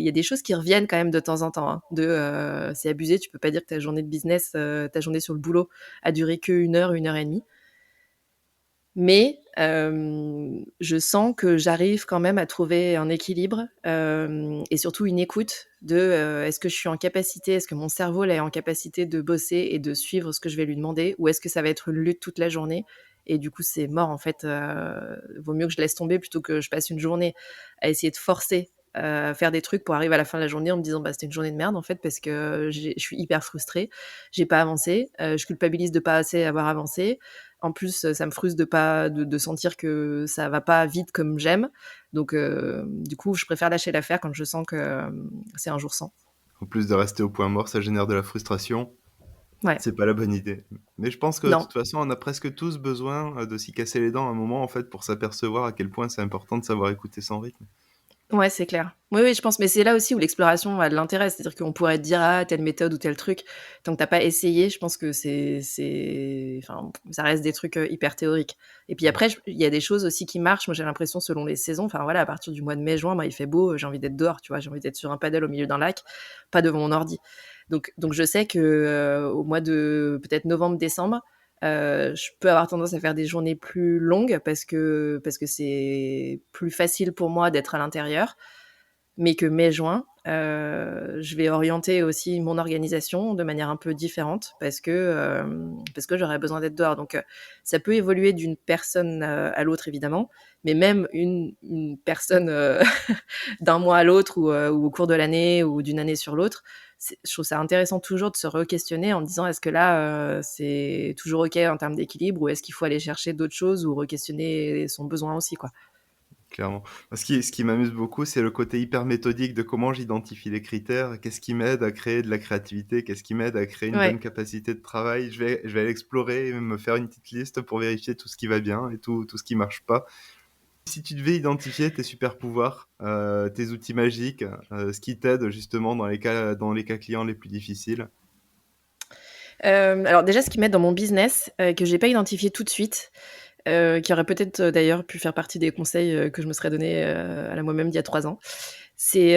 a des choses qui reviennent quand même de temps en temps, hein, c'est abusé, tu peux pas dire que ta journée de business, ta journée sur le boulot a duré que 1 heure, 1 heure et demie. Mais je sens que j'arrive quand même à trouver un équilibre et surtout une écoute de est-ce que je suis en capacité, est-ce que mon cerveau là, est en capacité de bosser et de suivre ce que je vais lui demander, ou est-ce que ça va être une lutte toute la journée et du coup c'est mort en fait. Vaut mieux que je laisse tomber plutôt que je passe une journée à essayer de forcer à faire des trucs pour arriver à la fin de la journée en me disant bah c'était une journée de merde en fait parce que je suis hyper frustrée, j'ai pas avancé, je culpabilise de pas assez avoir avancé. En plus, ça me frustre de sentir que ça va pas vite comme j'aime. Donc, du coup, je préfère lâcher l'affaire quand je sens que c'est un jour sans. En plus de rester au point mort, ça génère de la frustration. Ouais. C'est pas la bonne idée. Mais je pense que de Non. toute façon, on a presque tous besoin de s'y casser les dents à un moment, en fait, pour s'apercevoir à quel point c'est important de savoir écouter son rythme. Ouais, c'est clair. Oui, oui, je pense, mais c'est là aussi où l'exploration a de l'intérêt. C'est-à-dire qu'on pourrait te dire ah telle méthode ou tel truc, tant que t'as pas essayé, je pense que enfin, ça reste des trucs hyper théoriques. Et puis après, il y a des choses aussi qui marchent. Moi, j'ai l'impression selon les saisons. Enfin voilà, à partir du mois de mai, juin, moi, il fait beau, j'ai envie d'être dehors, tu vois, j'ai envie d'être sur un paddle au milieu d'un lac, pas devant mon ordi. Donc je sais que au mois de peut-être novembre, décembre, je peux avoir tendance à faire des journées plus longues parce que c'est plus facile pour moi d'être à l'intérieur, mais que mai-juin, je vais orienter aussi mon organisation de manière un peu différente parce que j'aurais besoin d'être dehors. Donc ça peut évoluer d'une personne à l'autre évidemment, mais même une personne d'un mois à l'autre ou au cours de l'année ou d'une année sur l'autre, je trouve ça intéressant toujours de se re-questionner en disant est-ce que là c'est toujours ok en termes d'équilibre ou est-ce qu'il faut aller chercher d'autres choses ou re-questionner son besoin aussi quoi. Clairement. Ce qui m'amuse beaucoup, c'est le côté hyper méthodique de comment j'identifie les critères, qu'est-ce qui m'aide à créer de la créativité, qu'est-ce qui m'aide à créer une bonne Ouais. capacité de travail. Je vais aller explorer, me faire une petite liste pour vérifier tout ce qui va bien et tout ce qui marche pas. Si tu devais identifier tes super pouvoirs, tes outils magiques, ce qui t'aide justement dans les cas clients les plus difficiles. Alors déjà, ce qui m'aide dans mon business, que j'ai pas identifié tout de suite, qui aurait peut-être, d'ailleurs pu faire partie des conseils, que je me serais donné, à la moi-même d'il y a 3 ans, c'est,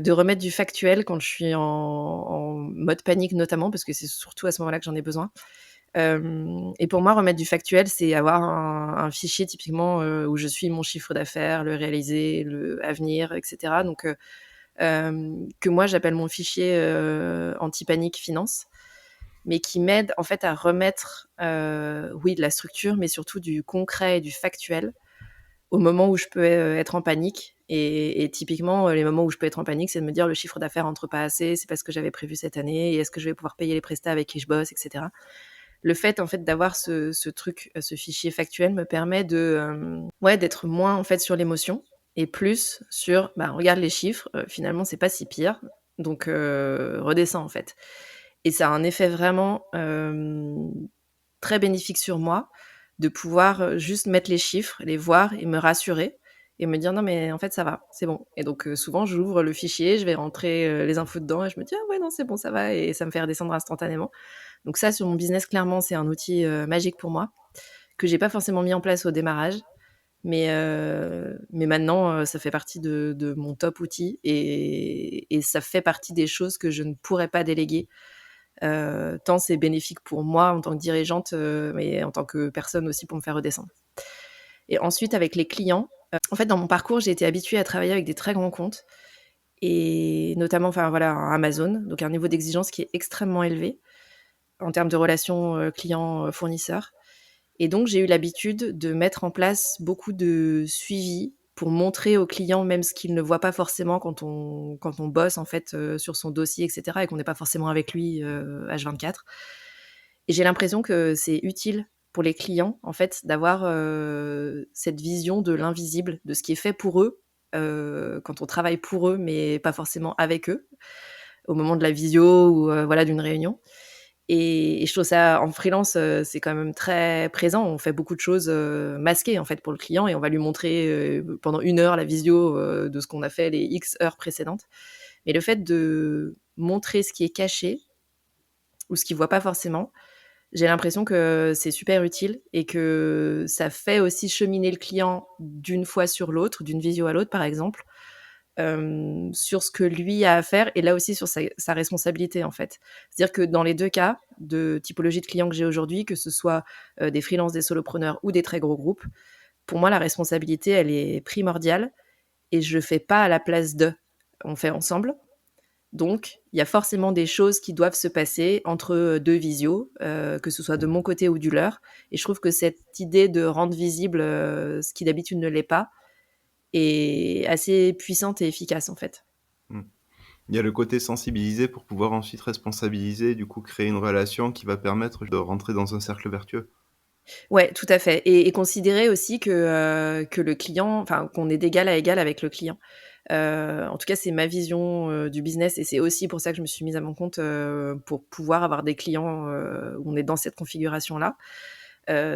de remettre du factuel quand je suis en mode panique notamment, parce que c'est surtout à ce moment-là que j'en ai besoin. Et pour moi, remettre du factuel, c'est avoir un fichier typiquement, où je suis mon chiffre d'affaires, le réalisé, le à venir et cetera, donc que moi j'appelle mon fichier, anti-panique finance, mais qui m'aide en fait à remettre, oui, de la structure, mais surtout du concret et du factuel au moment où je peux, être en panique. Et typiquement, les moments où je peux être en panique, c'est de me dire: «Le chiffre d'affaires entre pas assez, c'est pas ce que j'avais prévu cette année et est-ce que je vais pouvoir payer les prestats avec qui je bosse?» et cetera. Le fait, en fait, d'avoir ce truc, ce fichier factuel me permet de, ouais, d'être moins, en fait, sur l'émotion et plus sur: «Bah, regarde les chiffres, finalement, c'est pas si pire, donc redescends, en fait». Et ça a un effet vraiment, très bénéfique sur moi de pouvoir, juste mettre les chiffres, les voir et me rassurer et me dire: «Non mais en fait ça va, c'est bon», et donc souvent j'ouvre le fichier, je vais rentrer, les infos dedans et je me dis: «Ah ouais, non, c'est bon, ça va», et ça me fait redescendre instantanément. Donc ça, sur mon business, clairement, c'est un outil, magique pour moi, que j'ai pas forcément mis en place au démarrage, mais maintenant, ça fait partie de mon top outil, et ça fait partie des choses que je ne pourrais pas déléguer, tant c'est bénéfique pour moi en tant que dirigeante, mais en tant que personne aussi pour me faire redescendre. Et ensuite avec les clients, en fait, dans mon parcours, j'ai été habituée à travailler avec des très grands comptes et notamment, enfin voilà, Amazon, donc un niveau d'exigence qui est extrêmement élevé en termes de relations, clients, fournisseurs. Et donc j'ai eu l'habitude de mettre en place beaucoup de suivi pour montrer aux clients même ce qu'il ne voit pas forcément quand on bosse en fait, sur son dossier et cetera, et qu'on n'est pas forcément avec lui, H24. Et j'ai l'impression que c'est utile pour les clients en fait d'avoir, cette vision de l'invisible, de ce qui est fait pour eux, quand on travaille pour eux mais pas forcément avec eux, au moment de la visio ou, voilà, d'une réunion. Et je trouve ça en freelance, c'est quand même très présent. On fait beaucoup de choses, masquées, en fait, pour le client, et on va lui montrer, pendant 1 heure la visio, de ce qu'on a fait les X heures précédentes. Mais le fait de montrer ce qui est caché ou ce qu'il voit pas forcément, j'ai l'impression que c'est super utile et que ça fait aussi cheminer le client d'une fois sur l'autre, d'une visio à l'autre, par exemple, sur ce que lui a à faire, et là aussi sur sa responsabilité, en fait. C'est-à-dire que dans les 2 cas de typologie de clients que j'ai aujourd'hui, que ce soit, des freelances, des solopreneurs ou des très gros groupes, pour moi la responsabilité elle est primordiale et je fais pas à la place d'eux. On fait ensemble. Donc il y a forcément des choses qui doivent se passer entre, 2 visios, que ce soit de mon côté ou du leur, et je trouve que cette idée de rendre visible, ce qui d'habitude ne l'est pas, est assez puissante et efficace, en fait. Mmh. Il y a le côté sensibilisé pour pouvoir ensuite responsabiliser, du coup créer une relation qui va permettre de rentrer dans un cercle vertueux. Ouais, tout à fait, et considérer aussi que le client, enfin, qu'on est d'égal à égal avec le client. En tout cas, c'est ma vision, du business, et c'est aussi pour ça que je me suis mise à mon compte, pour pouvoir avoir des clients, où on est dans cette configuration-là.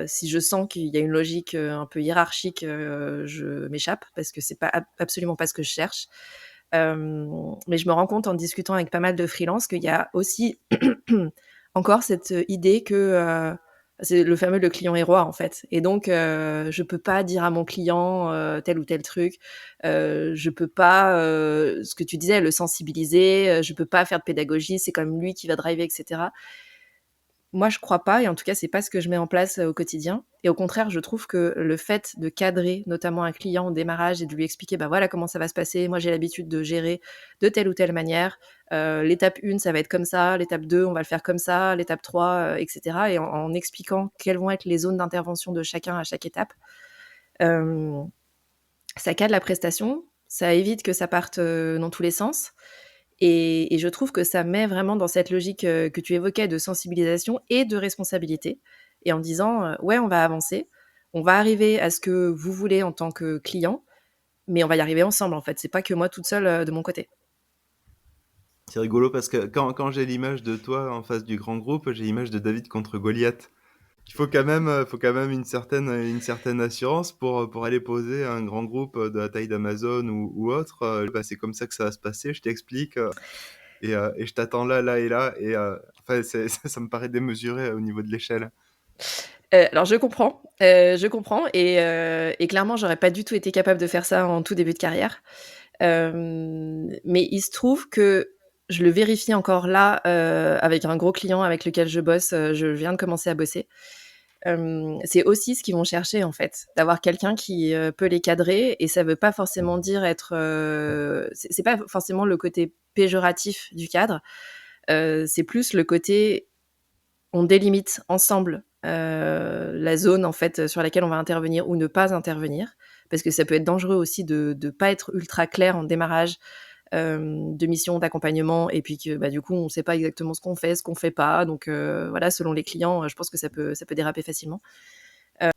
Si je sens qu'il y a une logique, un peu hiérarchique, je m'échappe parce que c'est pas absolument pas ce que je cherche. Mais je me rends compte en discutant avec pas mal de freelances qu'il y a aussi encore cette idée que, c'est le fameux «le client est roi», en fait, et donc je peux pas dire à mon client, tel ou tel truc. Je peux pas, ce que tu disais, le sensibiliser, je peux pas faire de pédagogie, c'est quand même lui qui va driver et cetera. Moi, je crois pas, et en tout cas, c'est pas ce que je mets en place, au quotidien, et au contraire, je trouve que le fait de cadrer notamment un client au démarrage et de lui expliquer: «Bah, voilà comment ça va se passer. Moi, j'ai l'habitude de gérer de telle ou telle manière. L'étape 1, ça va être comme ça. L'étape 2, on va le faire comme ça. L'étape 3, et cetera», et en expliquant quelles vont être les zones d'intervention de chacun à chaque étape, hem, ça cadre la prestation, ça évite que ça parte, dans tous les sens, et je trouve que ça met vraiment dans cette logique, que tu évoquais, de sensibilisation et de responsabilité, et en disant, «Ouais, on va avancer, on va arriver à ce que vous voulez en tant que client, mais on va y arriver ensemble, en fait. C'est pas que moi toute seule de mon côté. C'est rigolo parce que quand j'ai l'image de toi en face du grand groupe, j'ai l'image de David contre Goliath. Il faut quand même une certaine assurance pour aller poser un grand groupe de la taille d'Amazon ou autre. Bah, c'est comme ça que ça va se passer, je t'explique. Et je t'attends là, là et là. Enfin, ça me paraît démesuré au niveau de l'échelle. Alors je comprends et clairement, j'aurais pas du tout été capable de faire ça en tout début de carrière. Mais il se trouve que je le vérifie encore là, avec un gros client avec lequel je bosse, je viens de commencer à bosser. C'est aussi ce qu'ils vont chercher en fait, d'avoir quelqu'un qui, peut les cadrer et ça veut pas forcément dire être, c'est pas forcément le côté péjoratif du cadre, c'est plus le côté on délimite ensemble la zone en fait sur laquelle on va intervenir ou ne pas intervenir, parce que ça peut être dangereux aussi de pas être ultra clair en démarrage de mission d'accompagnement et puis que bah, du coup on ne sait pas exactement ce qu'on fait pas. Donc voilà, selon les clients, je pense que ça peut déraper facilement.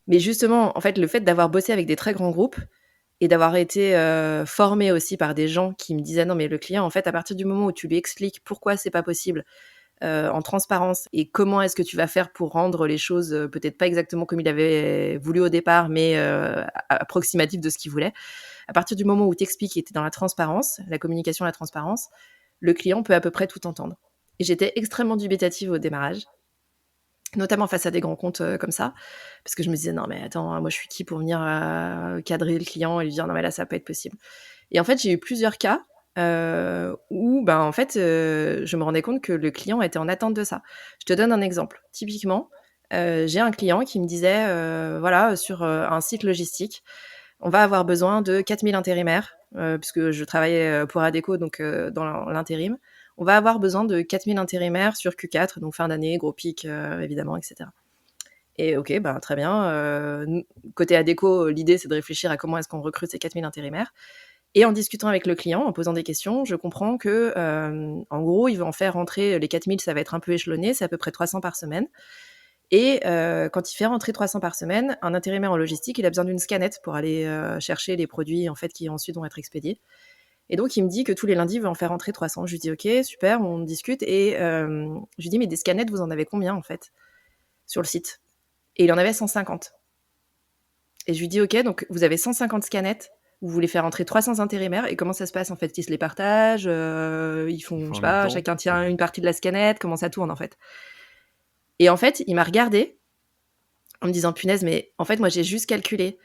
Mais justement, en fait, le fait d'avoir bossé avec des très grands groupes et d'avoir été formé aussi par des gens qui me disaient non mais le client en fait à partir du moment où tu lui expliques pourquoi c'est pas possible en transparence et comment est-ce que tu vas faire pour rendre les choses peut-être pas exactement comme il avait voulu au départ, mais approximatif de ce qu'il voulait. À partir du moment où tu expliques et tu es dans la transparence, la communication, la transparence, le client peut à peu près tout entendre. Et j'étais extrêmement dubitative au démarrage, notamment face à des grands comptes comme ça, parce que je me disais non mais attends, moi je suis qui pour venir cadrer le client et lui dire non mais là ça va pas être possible. Et en fait j'ai eu plusieurs cas où ben, en fait, je me rendais compte que le client était en attente de ça. Je te donne un exemple. Typiquement, j'ai un client qui me disait, voilà, sur, un site logistique, on va avoir besoin de 4 000 intérimaires, puisque je travaillais, pour Adecco, donc dans l'intérim. On va avoir besoin de 4 000 intérimaires sur Q4, donc fin d'année, gros pic, évidemment, et cetera. Et OK, ben, très bien, nous côté Adecco, l'idée, c'est de réfléchir à comment est-ce qu'on recrute ces 4 000 intérimaires. Et en discutant avec le client, en posant des questions, je comprends que, en gros, il veut en faire rentrer les 4 000, ça va être un peu échelonné, c'est à peu près 300 par semaine. Et quand il fait rentrer 300 par semaine, un intérimaire en logistique, il a besoin d'une scanette pour aller chercher les produits en fait qui ensuite vont être expédiés. Et donc il me dit que tous les lundis, il veut en faire rentrer 300. Je lui dis ok, super, on discute et je lui dis mais des scanettes, vous en avez combien en fait sur le site? Et il en avait 150. Et je lui dis ok, donc vous avez 150 scanettes. Vous voulez faire entrer 300 intérimaires et comment ça se passe en fait? Ils se les partagent, ils Ils font, font je sais en même pas, temps. chacun tient une partie de la scanette, comment ça tourne en fait? Et en fait, il m'a regardé en me disant punaise, mais en fait, moi j'ai juste calculé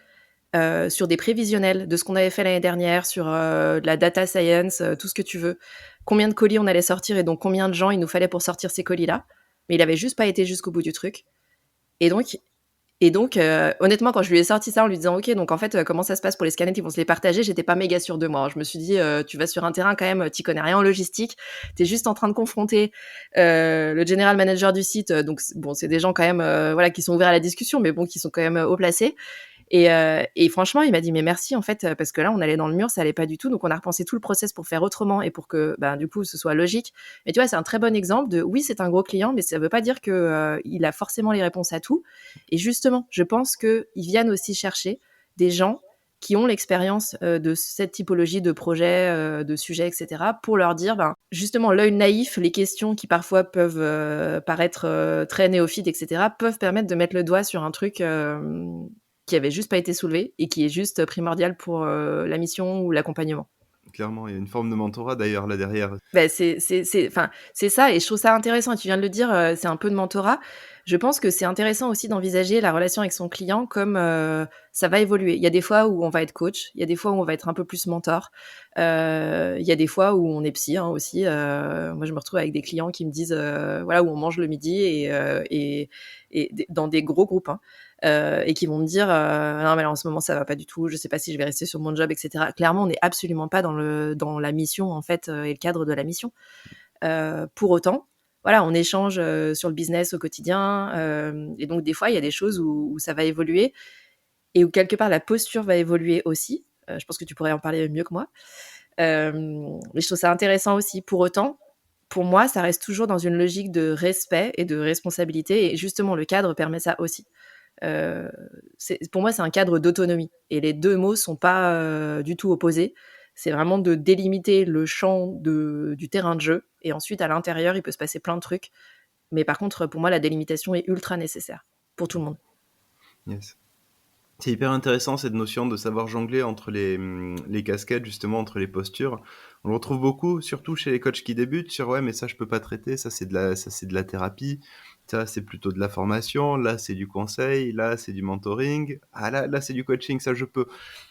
sur des prévisionnels de ce qu'on avait fait l'année dernière, sur de la data science, tout ce que tu veux, combien de colis on allait sortir et donc combien de gens il nous fallait pour sortir ces colis-là. Mais il avait juste pas été jusqu'au bout du truc. Et donc, honnêtement, quand je lui ai sorti ça en lui disant: «OK, donc en fait, comment ça se passe pour les scanettes? Ils vont se les partager», j'étais pas méga sûre de moi, hein. Je me suis dit: «Tu vas sur un terrain quand même, tu connais rien en logistique. Tu es juste en train de confronter, le general manager du site», donc bon, c'est des gens quand même, voilà, qui sont ouverts à la discussion, mais bon, qui sont quand même, haut placés. Et franchement, il m'a dit: «Mais merci en fait, parce que là, on allait dans le mur, ça allait pas du tout, donc on a repensé tout le process pour faire autrement et pour que, ben, du coup, ce soit logique». Mais tu vois, c'est un très bon exemple de oui, c'est un gros client, mais ça veut pas dire que, il a forcément les réponses à tout. Et justement, je pense qu'ils viennent aussi chercher des gens qui ont l'expérience, de cette typologie de projet, de sujet et cetera, pour leur dire, ben, justement, l'œil naïf, les questions qui parfois peuvent, paraître, très néophytes et cetera, peuvent permettre de mettre le doigt sur un truc, qui avait juste pas été soulevé et qui est juste primordial pour la mission ou l'accompagnement. Clairement, il y a une forme de mentorat d'ailleurs là derrière. Bah, enfin, c'est ça et je trouve ça intéressant et tu viens de le dire, c'est un peu de mentorat. Je pense que c'est intéressant aussi d'envisager la relation avec son client comme, ça va évoluer. Il y a des fois où on va être coach, il y a des fois où on va être un peu plus mentor, il y a des fois où on est psy, hein, aussi. Moi, je me retrouve avec des clients qui me disent, voilà, où on mange le midi et des dans des gros groupes, hein, et qui vont me dire, «Non, mais là, en ce moment, ça va pas du tout, je sais pas si je vais rester sur mon job» et cetera. Clairement, on n'est absolument pas dans la mission, en fait, et le cadre de la mission. Pour autant, voilà, on échange, sur le business au quotidien, et donc des fois, il y a des choses où ça va évoluer et où quelque part la posture va évoluer aussi. Je pense que tu pourrais en parler mieux que moi. Mais je trouve ça intéressant aussi. Pour autant, pour moi, ça reste toujours dans une logique de respect et de responsabilité et justement le cadre permet ça aussi. Pour moi, c'est un cadre d'autonomie. Et les deux mots sont pas du tout opposés. C'est vraiment de délimiter le champ du terrain de jeu. Et ensuite, à l'intérieur, il peut se passer plein de trucs. Mais par contre, pour moi, la délimitation est ultra nécessaire pour tout le monde. Yes. C'est hyper intéressant cette notion de savoir jongler entre les casquettes, justement, entre les postures. On le retrouve beaucoup, surtout chez les coachs qui débutent, sur ouais, mais ça je peux pas traiter, ça c'est de la thérapie, ça c'est plutôt de la formation, là c'est du conseil, là c'est du mentoring, ah là c'est du coaching, ça je peux.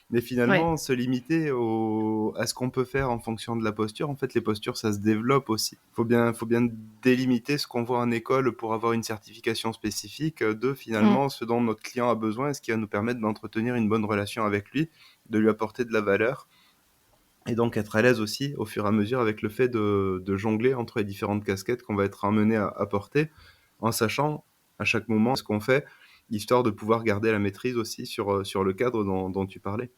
Mais Ouais. finalement, se limiter à ce qu'on peut faire en fonction de la posture, en fait, les postures, ça se développe aussi. Faut bien délimiter ce qu'on voit en école pour avoir une certification spécifique de Mm. finalement ce dont notre client a besoin et ce qui va nous permettre d'entretenir une bonne relation avec lui, de lui apporter de la valeur et donc être à l'aise aussi au fur et à mesure avec le fait de jongler entre les différentes casquettes qu'on va être amené à porter en sachant à chaque moment ce qu'on fait, histoire de pouvoir garder la maîtrise aussi sur le cadre dont tu parlais.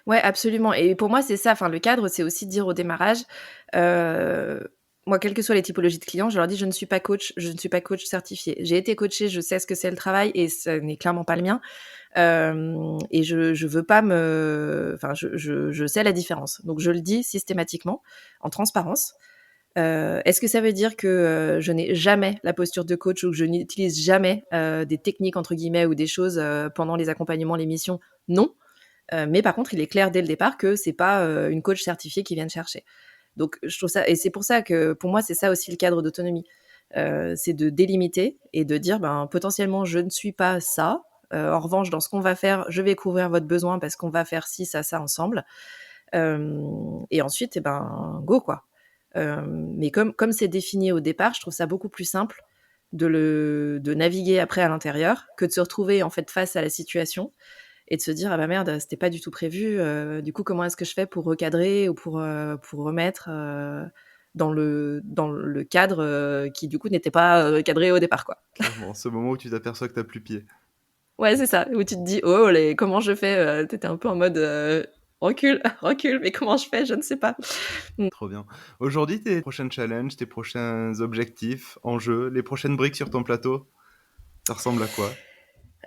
Ouais, absolument. Et pour moi, c'est ça. Enfin, le cadre, c'est aussi dire au démarrage, euh, moi, quelles que soient les typologies de clients, je leur dis, je ne suis pas coach, je ne suis pas coach certifié. J'ai été coachée, je sais ce que c'est le travail et ce n'est clairement pas le mien. Et je veux pas enfin, je sais la différence. Donc, je le dis systématiquement, en transparence. Est-ce que ça veut dire que je n'ai jamais la posture de coach ou que je n'utilise jamais des techniques entre guillemets ou des choses pendant les accompagnements, les missions? Non. Mais par contre, il est clair dès le départ que c'est pas une coach certifiée qui vient te chercher. Donc, je trouve ça, et c'est pour ça que pour moi, c'est ça aussi le cadre d'autonomie. C'est de délimiter et de dire, ben, potentiellement, je ne suis pas ça. En revanche, dans ce qu'on va faire, je vais couvrir votre besoin parce qu'on va faire ci, ça ensemble. Et ensuite, eh ben, go, quoi. Mais comme c'est défini au départ, je trouve ça beaucoup plus simple de naviguer après à l'intérieur que de se retrouver en fait face à la situation et de se dire ah bah merde, c'était pas du tout prévu. Du coup, comment est-ce que je fais pour recadrer ou pour remettre dans le cadre qui du coup n'était pas cadré au départ, quoi. Clairement, ce moment où tu t'aperçois que t'as plus pied. Ouais, c'est ça. Où tu te dis oh comment je fais. T'étais un peu en mode recule, recule, mais comment je fais, je ne sais pas. Trop bien. Aujourd'hui, tes prochains challenges, tes prochains objectifs, enjeux, les prochaines briques sur ton plateau, ça ressemble à quoi?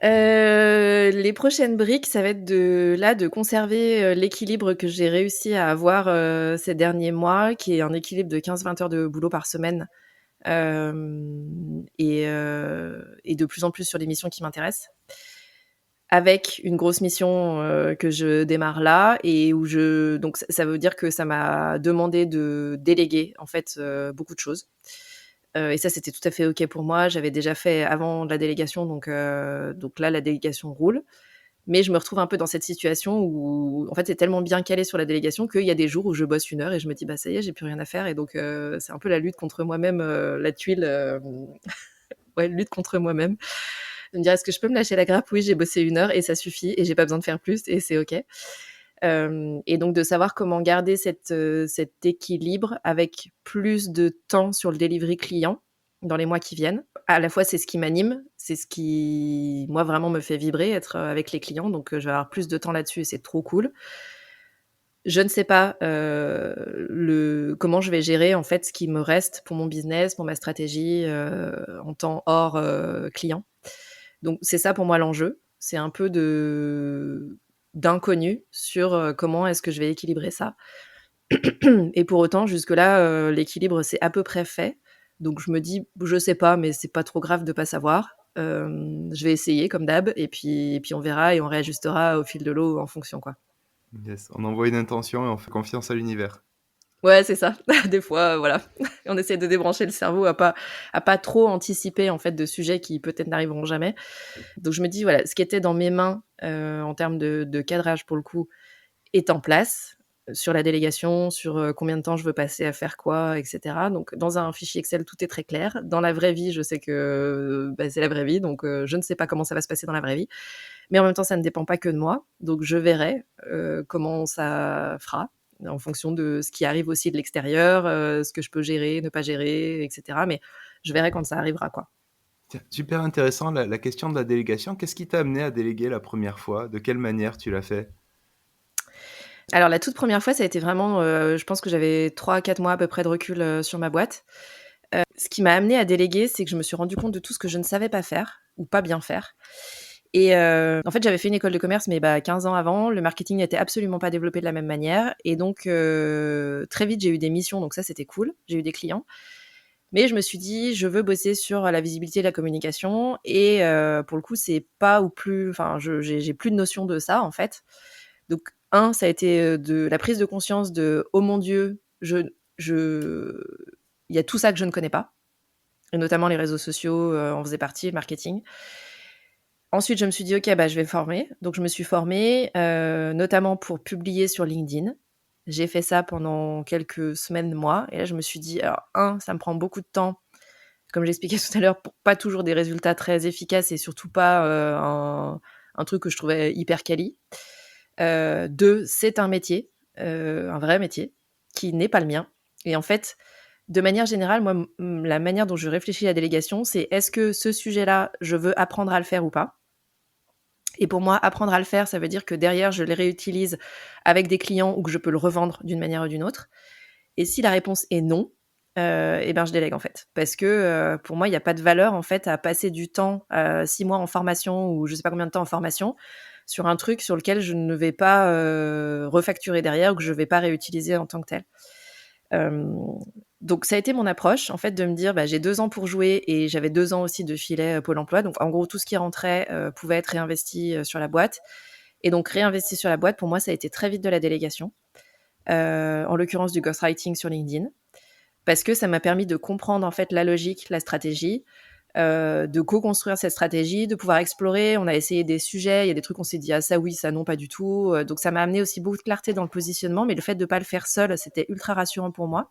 Les prochaines briques, ça va être de conserver l'équilibre que j'ai réussi à avoir ces derniers mois, qui est un équilibre de 15-20 heures de boulot par semaine. Et de plus en plus sur les missions qui m'intéressent. Avec une grosse mission que je démarre là et où donc ça veut dire que ça m'a demandé de déléguer en fait beaucoup de choses. Et ça, c'était tout à fait ok pour moi. J'avais déjà fait avant la délégation, donc là, la délégation roule. Mais je me retrouve un peu dans cette situation où, en fait, c'est tellement bien calé sur la délégation qu'il y a des jours où je bosse 1 heure et je me dis, bah ça y est, j'ai plus rien à faire. Et donc, c'est un peu la lutte contre moi-même, la tuile, ouais, lutte contre moi-même. De me dire, est-ce que je peux me lâcher la grappe? Oui, j'ai bossé 1 heure et ça suffit et j'ai pas besoin de faire plus et c'est ok. Et donc de savoir comment garder cet équilibre avec plus de temps sur le delivery client dans les mois qui viennent. À la fois, c'est ce qui m'anime, c'est ce qui, moi, vraiment me fait vibrer, être avec les clients. Donc, je vais avoir plus de temps là-dessus et c'est trop cool. Je ne sais pas comment je vais gérer en fait ce qui me reste pour mon business, pour ma stratégie en temps hors client. Donc c'est ça pour moi l'enjeu. C'est un peu d'inconnu sur comment est-ce que je vais équilibrer ça. Et pour autant, jusque-là, l'équilibre c'est à peu près fait. Donc je me dis, je sais pas, mais c'est pas trop grave de pas savoir. Je vais essayer comme d'hab, et puis on verra et on réajustera au fil de l'eau en fonction, quoi. Yes, on envoie une intention et on fait confiance à l'univers. Ouais, c'est ça. Des fois, voilà, on essaie de débrancher le cerveau à pas trop anticiper en fait de sujets qui peut-être n'arriveront jamais. Donc je me dis voilà, ce qui était dans mes mains en termes de cadrage pour le coup est en place sur la délégation, sur combien de temps je veux passer à faire quoi, etc. Donc dans un fichier Excel, tout est très clair. Dans la vraie vie, je sais que c'est la vraie vie, donc je ne sais pas comment ça va se passer dans la vraie vie. Mais en même temps, ça ne dépend pas que de moi. Donc je verrai comment ça fera en fonction de ce qui arrive aussi de l'extérieur, ce que je peux gérer, ne pas gérer, etc. Mais je verrai quand ça arrivera, quoi. Tiens, super intéressant la question de la délégation. Qu'est-ce qui t'a amené à déléguer la première fois? De quelle manière tu l'as fait? Alors la toute première fois, ça a été vraiment, je pense que j'avais 3-4 mois à peu près de recul sur ma boîte. Ce qui m'a amené à déléguer, c'est que je me suis rendu compte de tout ce que je ne savais pas faire ou pas bien faire. Et en fait, j'avais fait une école de commerce, mais 15 ans avant, le marketing n'était absolument pas développé de la même manière. Et donc, très vite, j'ai eu des missions, donc ça, c'était cool. J'ai eu des clients. Mais je me suis dit, je veux bosser sur la visibilité et la communication. Et pour le coup, c'est pas ou plus. Enfin, j'ai plus de notion de ça, en fait. Donc, ça a été de la prise de conscience de oh mon Dieu, il y a tout ça que je ne connais pas. Et notamment les réseaux sociaux en faisaient partie, le marketing. Ensuite, je me suis dit, OK, je vais me former. Donc, je me suis formée, notamment pour publier sur LinkedIn. J'ai fait ça pendant quelques semaines, mois. Et là, je me suis dit, alors, ça me prend beaucoup de temps, comme j'expliquais tout à l'heure, pour pas toujours des résultats très efficaces et surtout pas un truc que je trouvais hyper quali. 2, c'est un métier, un vrai métier, qui n'est pas le mien. Et en fait, de manière générale, moi, la manière dont je réfléchis à la délégation, c'est est-ce que ce sujet-là, je veux apprendre à le faire ou pas? Et pour moi, apprendre à le faire, ça veut dire que derrière, je les réutilise avec des clients ou que je peux le revendre d'une manière ou d'une autre. Et si la réponse est non, je délègue en fait. Parce que pour moi, il n'y a pas de valeur en fait à passer du temps, 6 mois en formation ou je sais pas combien de temps en formation, sur un truc sur lequel je ne vais pas refacturer derrière ou que je ne vais pas réutiliser en tant que tel. Donc ça a été mon approche, en fait, de me dire, j'ai 2 ans pour jouer et j'avais 2 ans aussi de filet Pôle emploi. Donc en gros, tout ce qui rentrait pouvait être réinvesti sur la boîte. Et donc réinvesti sur la boîte, pour moi, ça a été très vite de la délégation, en l'occurrence du ghostwriting sur LinkedIn, parce que ça m'a permis de comprendre en fait la logique, la stratégie, de co-construire cette stratégie, de pouvoir explorer. On a essayé des sujets, il y a des trucs on s'est dit ah ça oui, ça non, pas du tout. Donc ça m'a amené aussi beaucoup de clarté dans le positionnement, mais le fait de pas le faire seul, c'était ultra rassurant pour moi.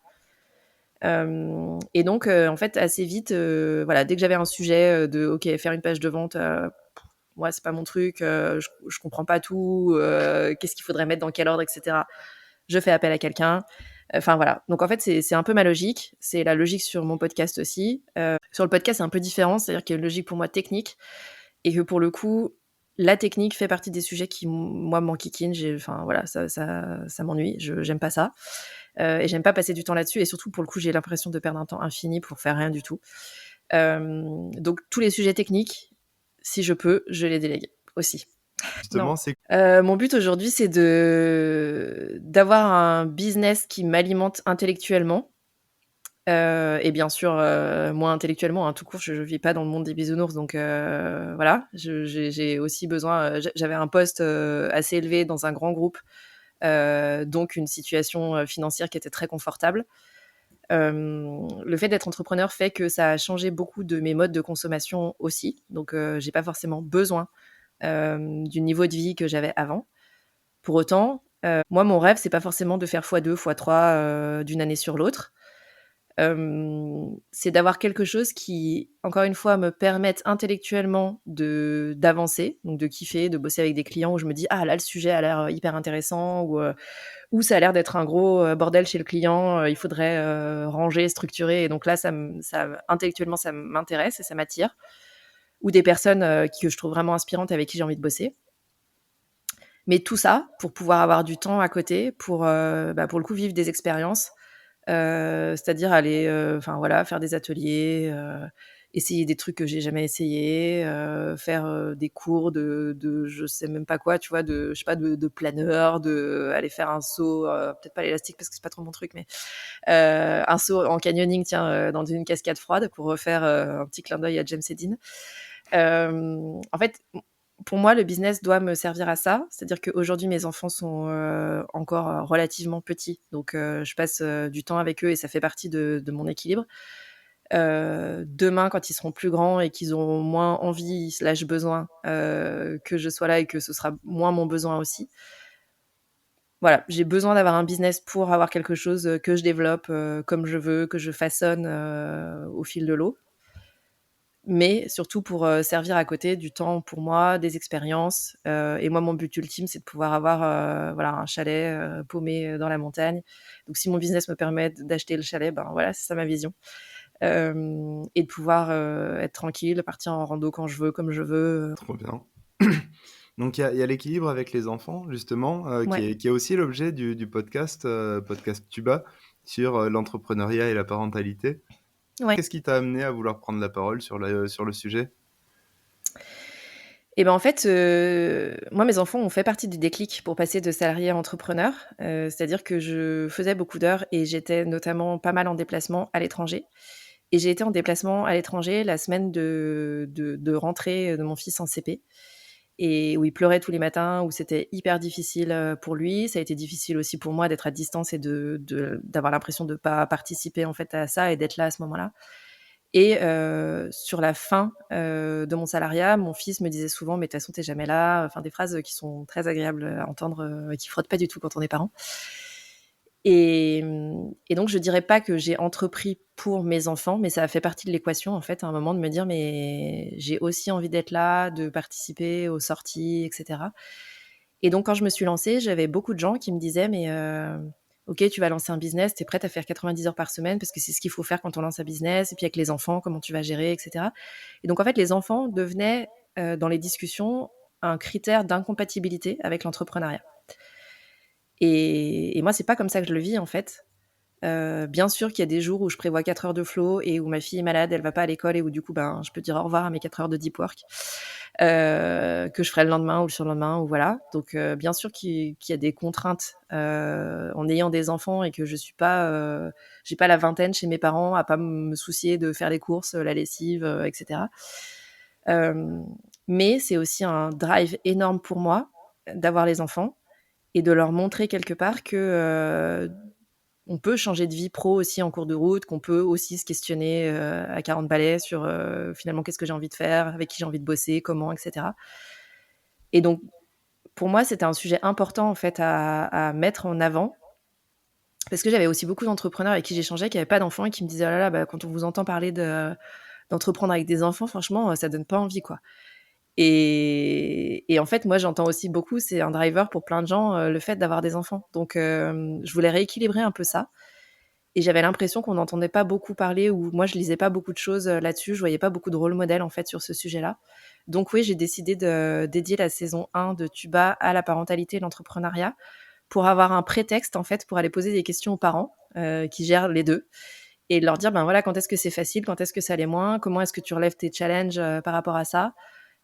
Et donc en fait assez vite, voilà, dès que j'avais un sujet de ok faire une page de vente, moi c'est pas mon truc, je comprends pas tout, qu'est-ce qu'il faudrait mettre dans quel ordre, etc. Je fais appel à quelqu'un. Enfin voilà. Donc en fait, c'est un peu ma logique. C'est la logique sur mon podcast aussi. Sur le podcast, c'est un peu différent. C'est-à-dire qu'il y a une logique pour moi technique et que pour le coup, la technique fait partie des sujets qui, moi, m'enquiquinent. Enfin voilà, ça m'ennuie. J'aime pas ça. Et j'aime pas passer du temps là-dessus. Et surtout, pour le coup, j'ai l'impression de perdre un temps infini pour faire rien du tout. Donc tous les sujets techniques, si je peux, je les délègue aussi. Justement, Non. c'est Mon but aujourd'hui, c'est d'avoir un business qui m'alimente intellectuellement. Et bien sûr, moi intellectuellement, tout court, je vis pas dans le monde des bisounours, donc voilà. J'ai aussi besoin. J'avais un poste assez élevé dans un grand groupe, donc une situation financière qui était très confortable. Le fait d'être entrepreneur fait que ça a changé beaucoup de mes modes de consommation aussi, donc j'ai pas forcément besoin du niveau de vie que j'avais avant. Pour autant, moi, mon rêve, c'est pas forcément de faire x2, x3 d'une année sur l'autre. C'est d'avoir quelque chose qui, encore une fois, me permette intellectuellement d'avancer, donc de kiffer, de bosser avec des clients où je me dis ah là le sujet a l'air hyper intéressant ou ça a l'air d'être un gros bordel chez le client, il faudrait ranger, structurer, et donc là intellectuellement ça m'intéresse et ça m'attire, ou des personnes que je trouve vraiment inspirantes avec qui j'ai envie de bosser. Mais tout ça pour pouvoir avoir du temps à côté pour le coup vivre des expériences, c'est-à-dire aller faire des ateliers, essayer des trucs que j'ai jamais essayé, faire des cours de je sais même pas quoi, tu vois, je sais pas, de planeur, aller faire un saut, peut-être pas l'élastique parce que c'est pas trop mon truc, mais un saut en canyoning, tiens, dans une cascade froide pour refaire un petit clin d'œil à James Dean. En fait, pour moi, le business doit me servir à ça. C'est-à-dire qu'aujourd'hui, mes enfants sont encore relativement petits. Donc, je passe du temps avec eux et ça fait partie de mon équilibre. Demain, quand ils seront plus grands et qu'ils auront moins envie, slash besoin, que je sois là et que ce sera moins mon besoin aussi. Voilà, j'ai besoin d'avoir un business pour avoir quelque chose que je développe comme je veux, que je façonne au fil de l'eau. Mais surtout pour servir à côté du temps pour moi, des expériences. Et moi, mon but ultime, c'est de pouvoir avoir un chalet paumé dans la montagne. Donc, si mon business me permet d'acheter le chalet, voilà, c'est ça ma vision. Et de pouvoir être tranquille, partir en rando quand je veux, comme je veux. trop bien. Donc, il y a l'équilibre avec les enfants, justement, Ouais. qui est aussi l'objet du podcast, podcast Tuba, sur l'entrepreneuriat et la parentalité. Ouais. Qu'est-ce qui t'a amené à vouloir prendre la parole sur le sujet ? Et ben, en fait, moi, mes enfants ont fait partie du déclic pour passer de salarié à entrepreneur. C'est-à-dire que je faisais beaucoup d'heures et j'étais notamment pas mal en déplacement à l'étranger. Et j'ai été en déplacement à l'étranger la semaine de rentrée de mon fils en CP et où il pleurait tous les matins, où c'était hyper difficile, pour lui. Ça a été difficile aussi pour moi d'être à distance et d'avoir l'impression de pas participer, en fait, à ça et d'être là à ce moment-là. Et sur la fin, de mon salariat, mon fils me disait souvent: «Mais de toute façon, tu es jamais là», enfin des phrases, qui sont très agréables, à entendre, et qui frottent pas du tout quand on est parent. Et donc je dirais pas que j'ai entrepris pour mes enfants, mais ça a fait partie de l'équation, en fait, à un moment de me dire: «Mais j'ai aussi envie d'être là, de participer aux sorties et cetera». Et donc quand je me suis lancée, j'avais beaucoup de gens qui me disaient: «Mais OK, tu vas lancer un business, tu es prête à faire 90 heures par semaine parce que c'est ce qu'il faut faire quand on lance un business et puis avec les enfants, comment tu vas gérer et cetera». Et donc en fait, les enfants devenaient, dans les discussions, un critère d'incompatibilité avec l'entrepreneuriat. Et moi, c'est pas comme ça que je le vis, en fait. Bien sûr qu'il y a des jours où je prévois 4 heures de flow et où ma fille est malade, elle va pas à l'école et où du coup, ben, je peux dire au revoir à mes 4 heures de deep work, que je ferai le lendemain ou le surlendemain ou voilà. Donc bien sûr qu'il y a des contraintes, en ayant des enfants et que je suis pas, j'ai pas la vingtaine chez mes parents à pas me soucier de faire les courses, la lessive, et cetera. Mais c'est aussi un drive énorme pour moi d'avoir les enfants et de leur montrer quelque part que, on peut changer de vie pro aussi en cours de route, qu'on peut aussi se questionner, à 40 balais sur, finalement qu'est-ce que j'ai envie de faire, avec qui j'ai envie de bosser, comment et cetera. Et donc pour moi, c'était un sujet important en fait à mettre en avant parce que j'avais aussi beaucoup d'entrepreneurs avec qui j'échangeais qui n'avaient pas d'enfants et qui me disaient: «Oh là là, bah, quand on vous entend parler d'entreprendre avec des enfants, franchement, ça donne pas envie, quoi». Et en fait, moi, j'entends aussi beaucoup, c'est un driver pour plein de gens, le fait d'avoir des enfants. Donc je voulais rééquilibrer un peu ça et j'avais l'impression qu'on n'entendait pas beaucoup parler ou moi, je lisais pas beaucoup de choses, là-dessus. Je voyais pas beaucoup de rôle modèles, en fait, sur ce sujet-là. Donc oui, j'ai décidé de dédier la saison 1 de Tuba à la parentalité et l'entrepreneuriat pour avoir un prétexte, en fait, pour aller poser des questions aux parents, qui gèrent les 2 et de leur dire: «Ben, voilà, quand est-ce que c'est facile? Quand est-ce que ça l'est moins? Comment est-ce que tu relèves tes challenges, par rapport à ça?»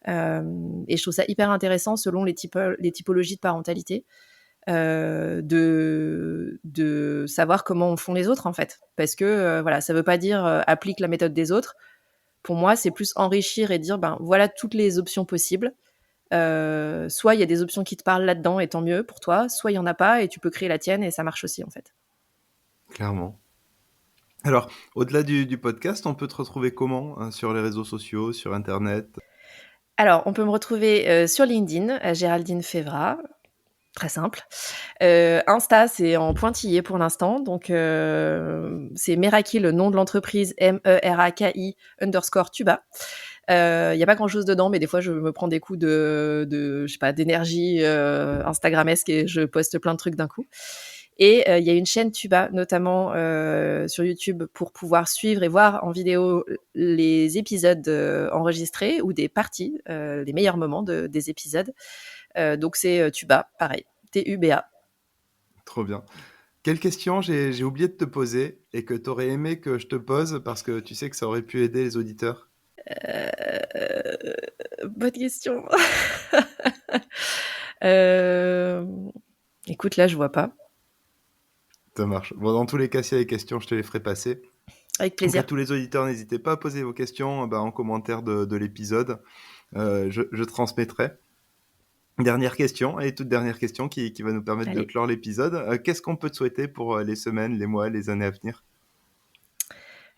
Et je trouve ça hyper intéressant selon les typologies de parentalité, de savoir comment font les autres, en fait. Parce que, voilà, ça veut pas dire, applique la méthode des autres. Pour moi, c'est plus enrichir et dire: «Ben, voilà toutes les options possibles. Soit il y a des options qui te parlent là-dedans et tant mieux pour toi, soit il y en a pas et tu peux créer la tienne et ça marche aussi, en fait». Clairement. Alors, au-delà du podcast, on peut te retrouver comment, sur les réseaux sociaux, sur internet? Alors, on peut me retrouver, sur LinkedIn, Géraldine Févra, très simple. Insta, c'est en pointillé pour l'instant, donc c'est Meraki, le nom de l'entreprise, MERAKI_Tuba. Il y a pas grand-chose dedans, mais des fois, je me prends des coups de je sais pas, d'énergie, instagramesque et je poste plein de trucs d'un coup. Et il y a une chaîne Tuba, notamment, sur YouTube pour pouvoir suivre et voir en vidéo les épisodes, enregistrés ou des parties, les meilleurs moments des épisodes. Donc c'est, Tuba, pareil, TUBA. Trop bien. Quelle question j'ai oublié de te poser et que tu aurais aimé que je te pose parce que tu sais que ça aurait pu aider les auditeurs? Bonne question. Hem, écoute, là, je vois pas. Ça marche. Bon, dans tous les cas, s'il y a des questions, je te les ferai passer. Avec Donc à plaisir. tous les auditeurs, n'hésitez pas à poser vos questions, en commentaire de l'épisode. Je transmettrai. Dernière question et toute dernière question qui va nous permettre de Allez. clore l'épisode. Qu'est-ce qu'on peut te souhaiter pour, les semaines, les mois, les années à venir?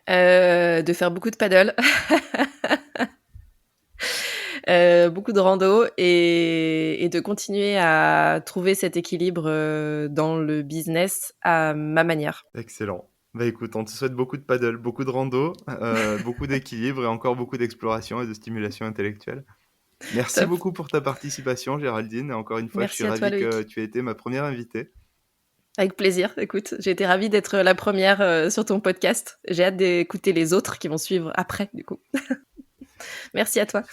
De faire beaucoup de paddle. Beaucoup de rando et de continuer à trouver cet équilibre, dans le business à ma manière. Excellent. Bah, écoute, on te souhaite beaucoup de paddle, beaucoup de rando, beaucoup d'équilibre et encore beaucoup d'exploration et de stimulation intellectuelle. Merci Top. beaucoup pour ta participation, Géraldine. Et encore une fois, je suis Merci à toi, ravi que Loïc. tu aies été ma première invitée. Avec plaisir. Écoute, j'ai été ravie d'être la première, sur ton podcast. J'ai hâte d'écouter les autres qui vont suivre après, du coup. Merci à toi.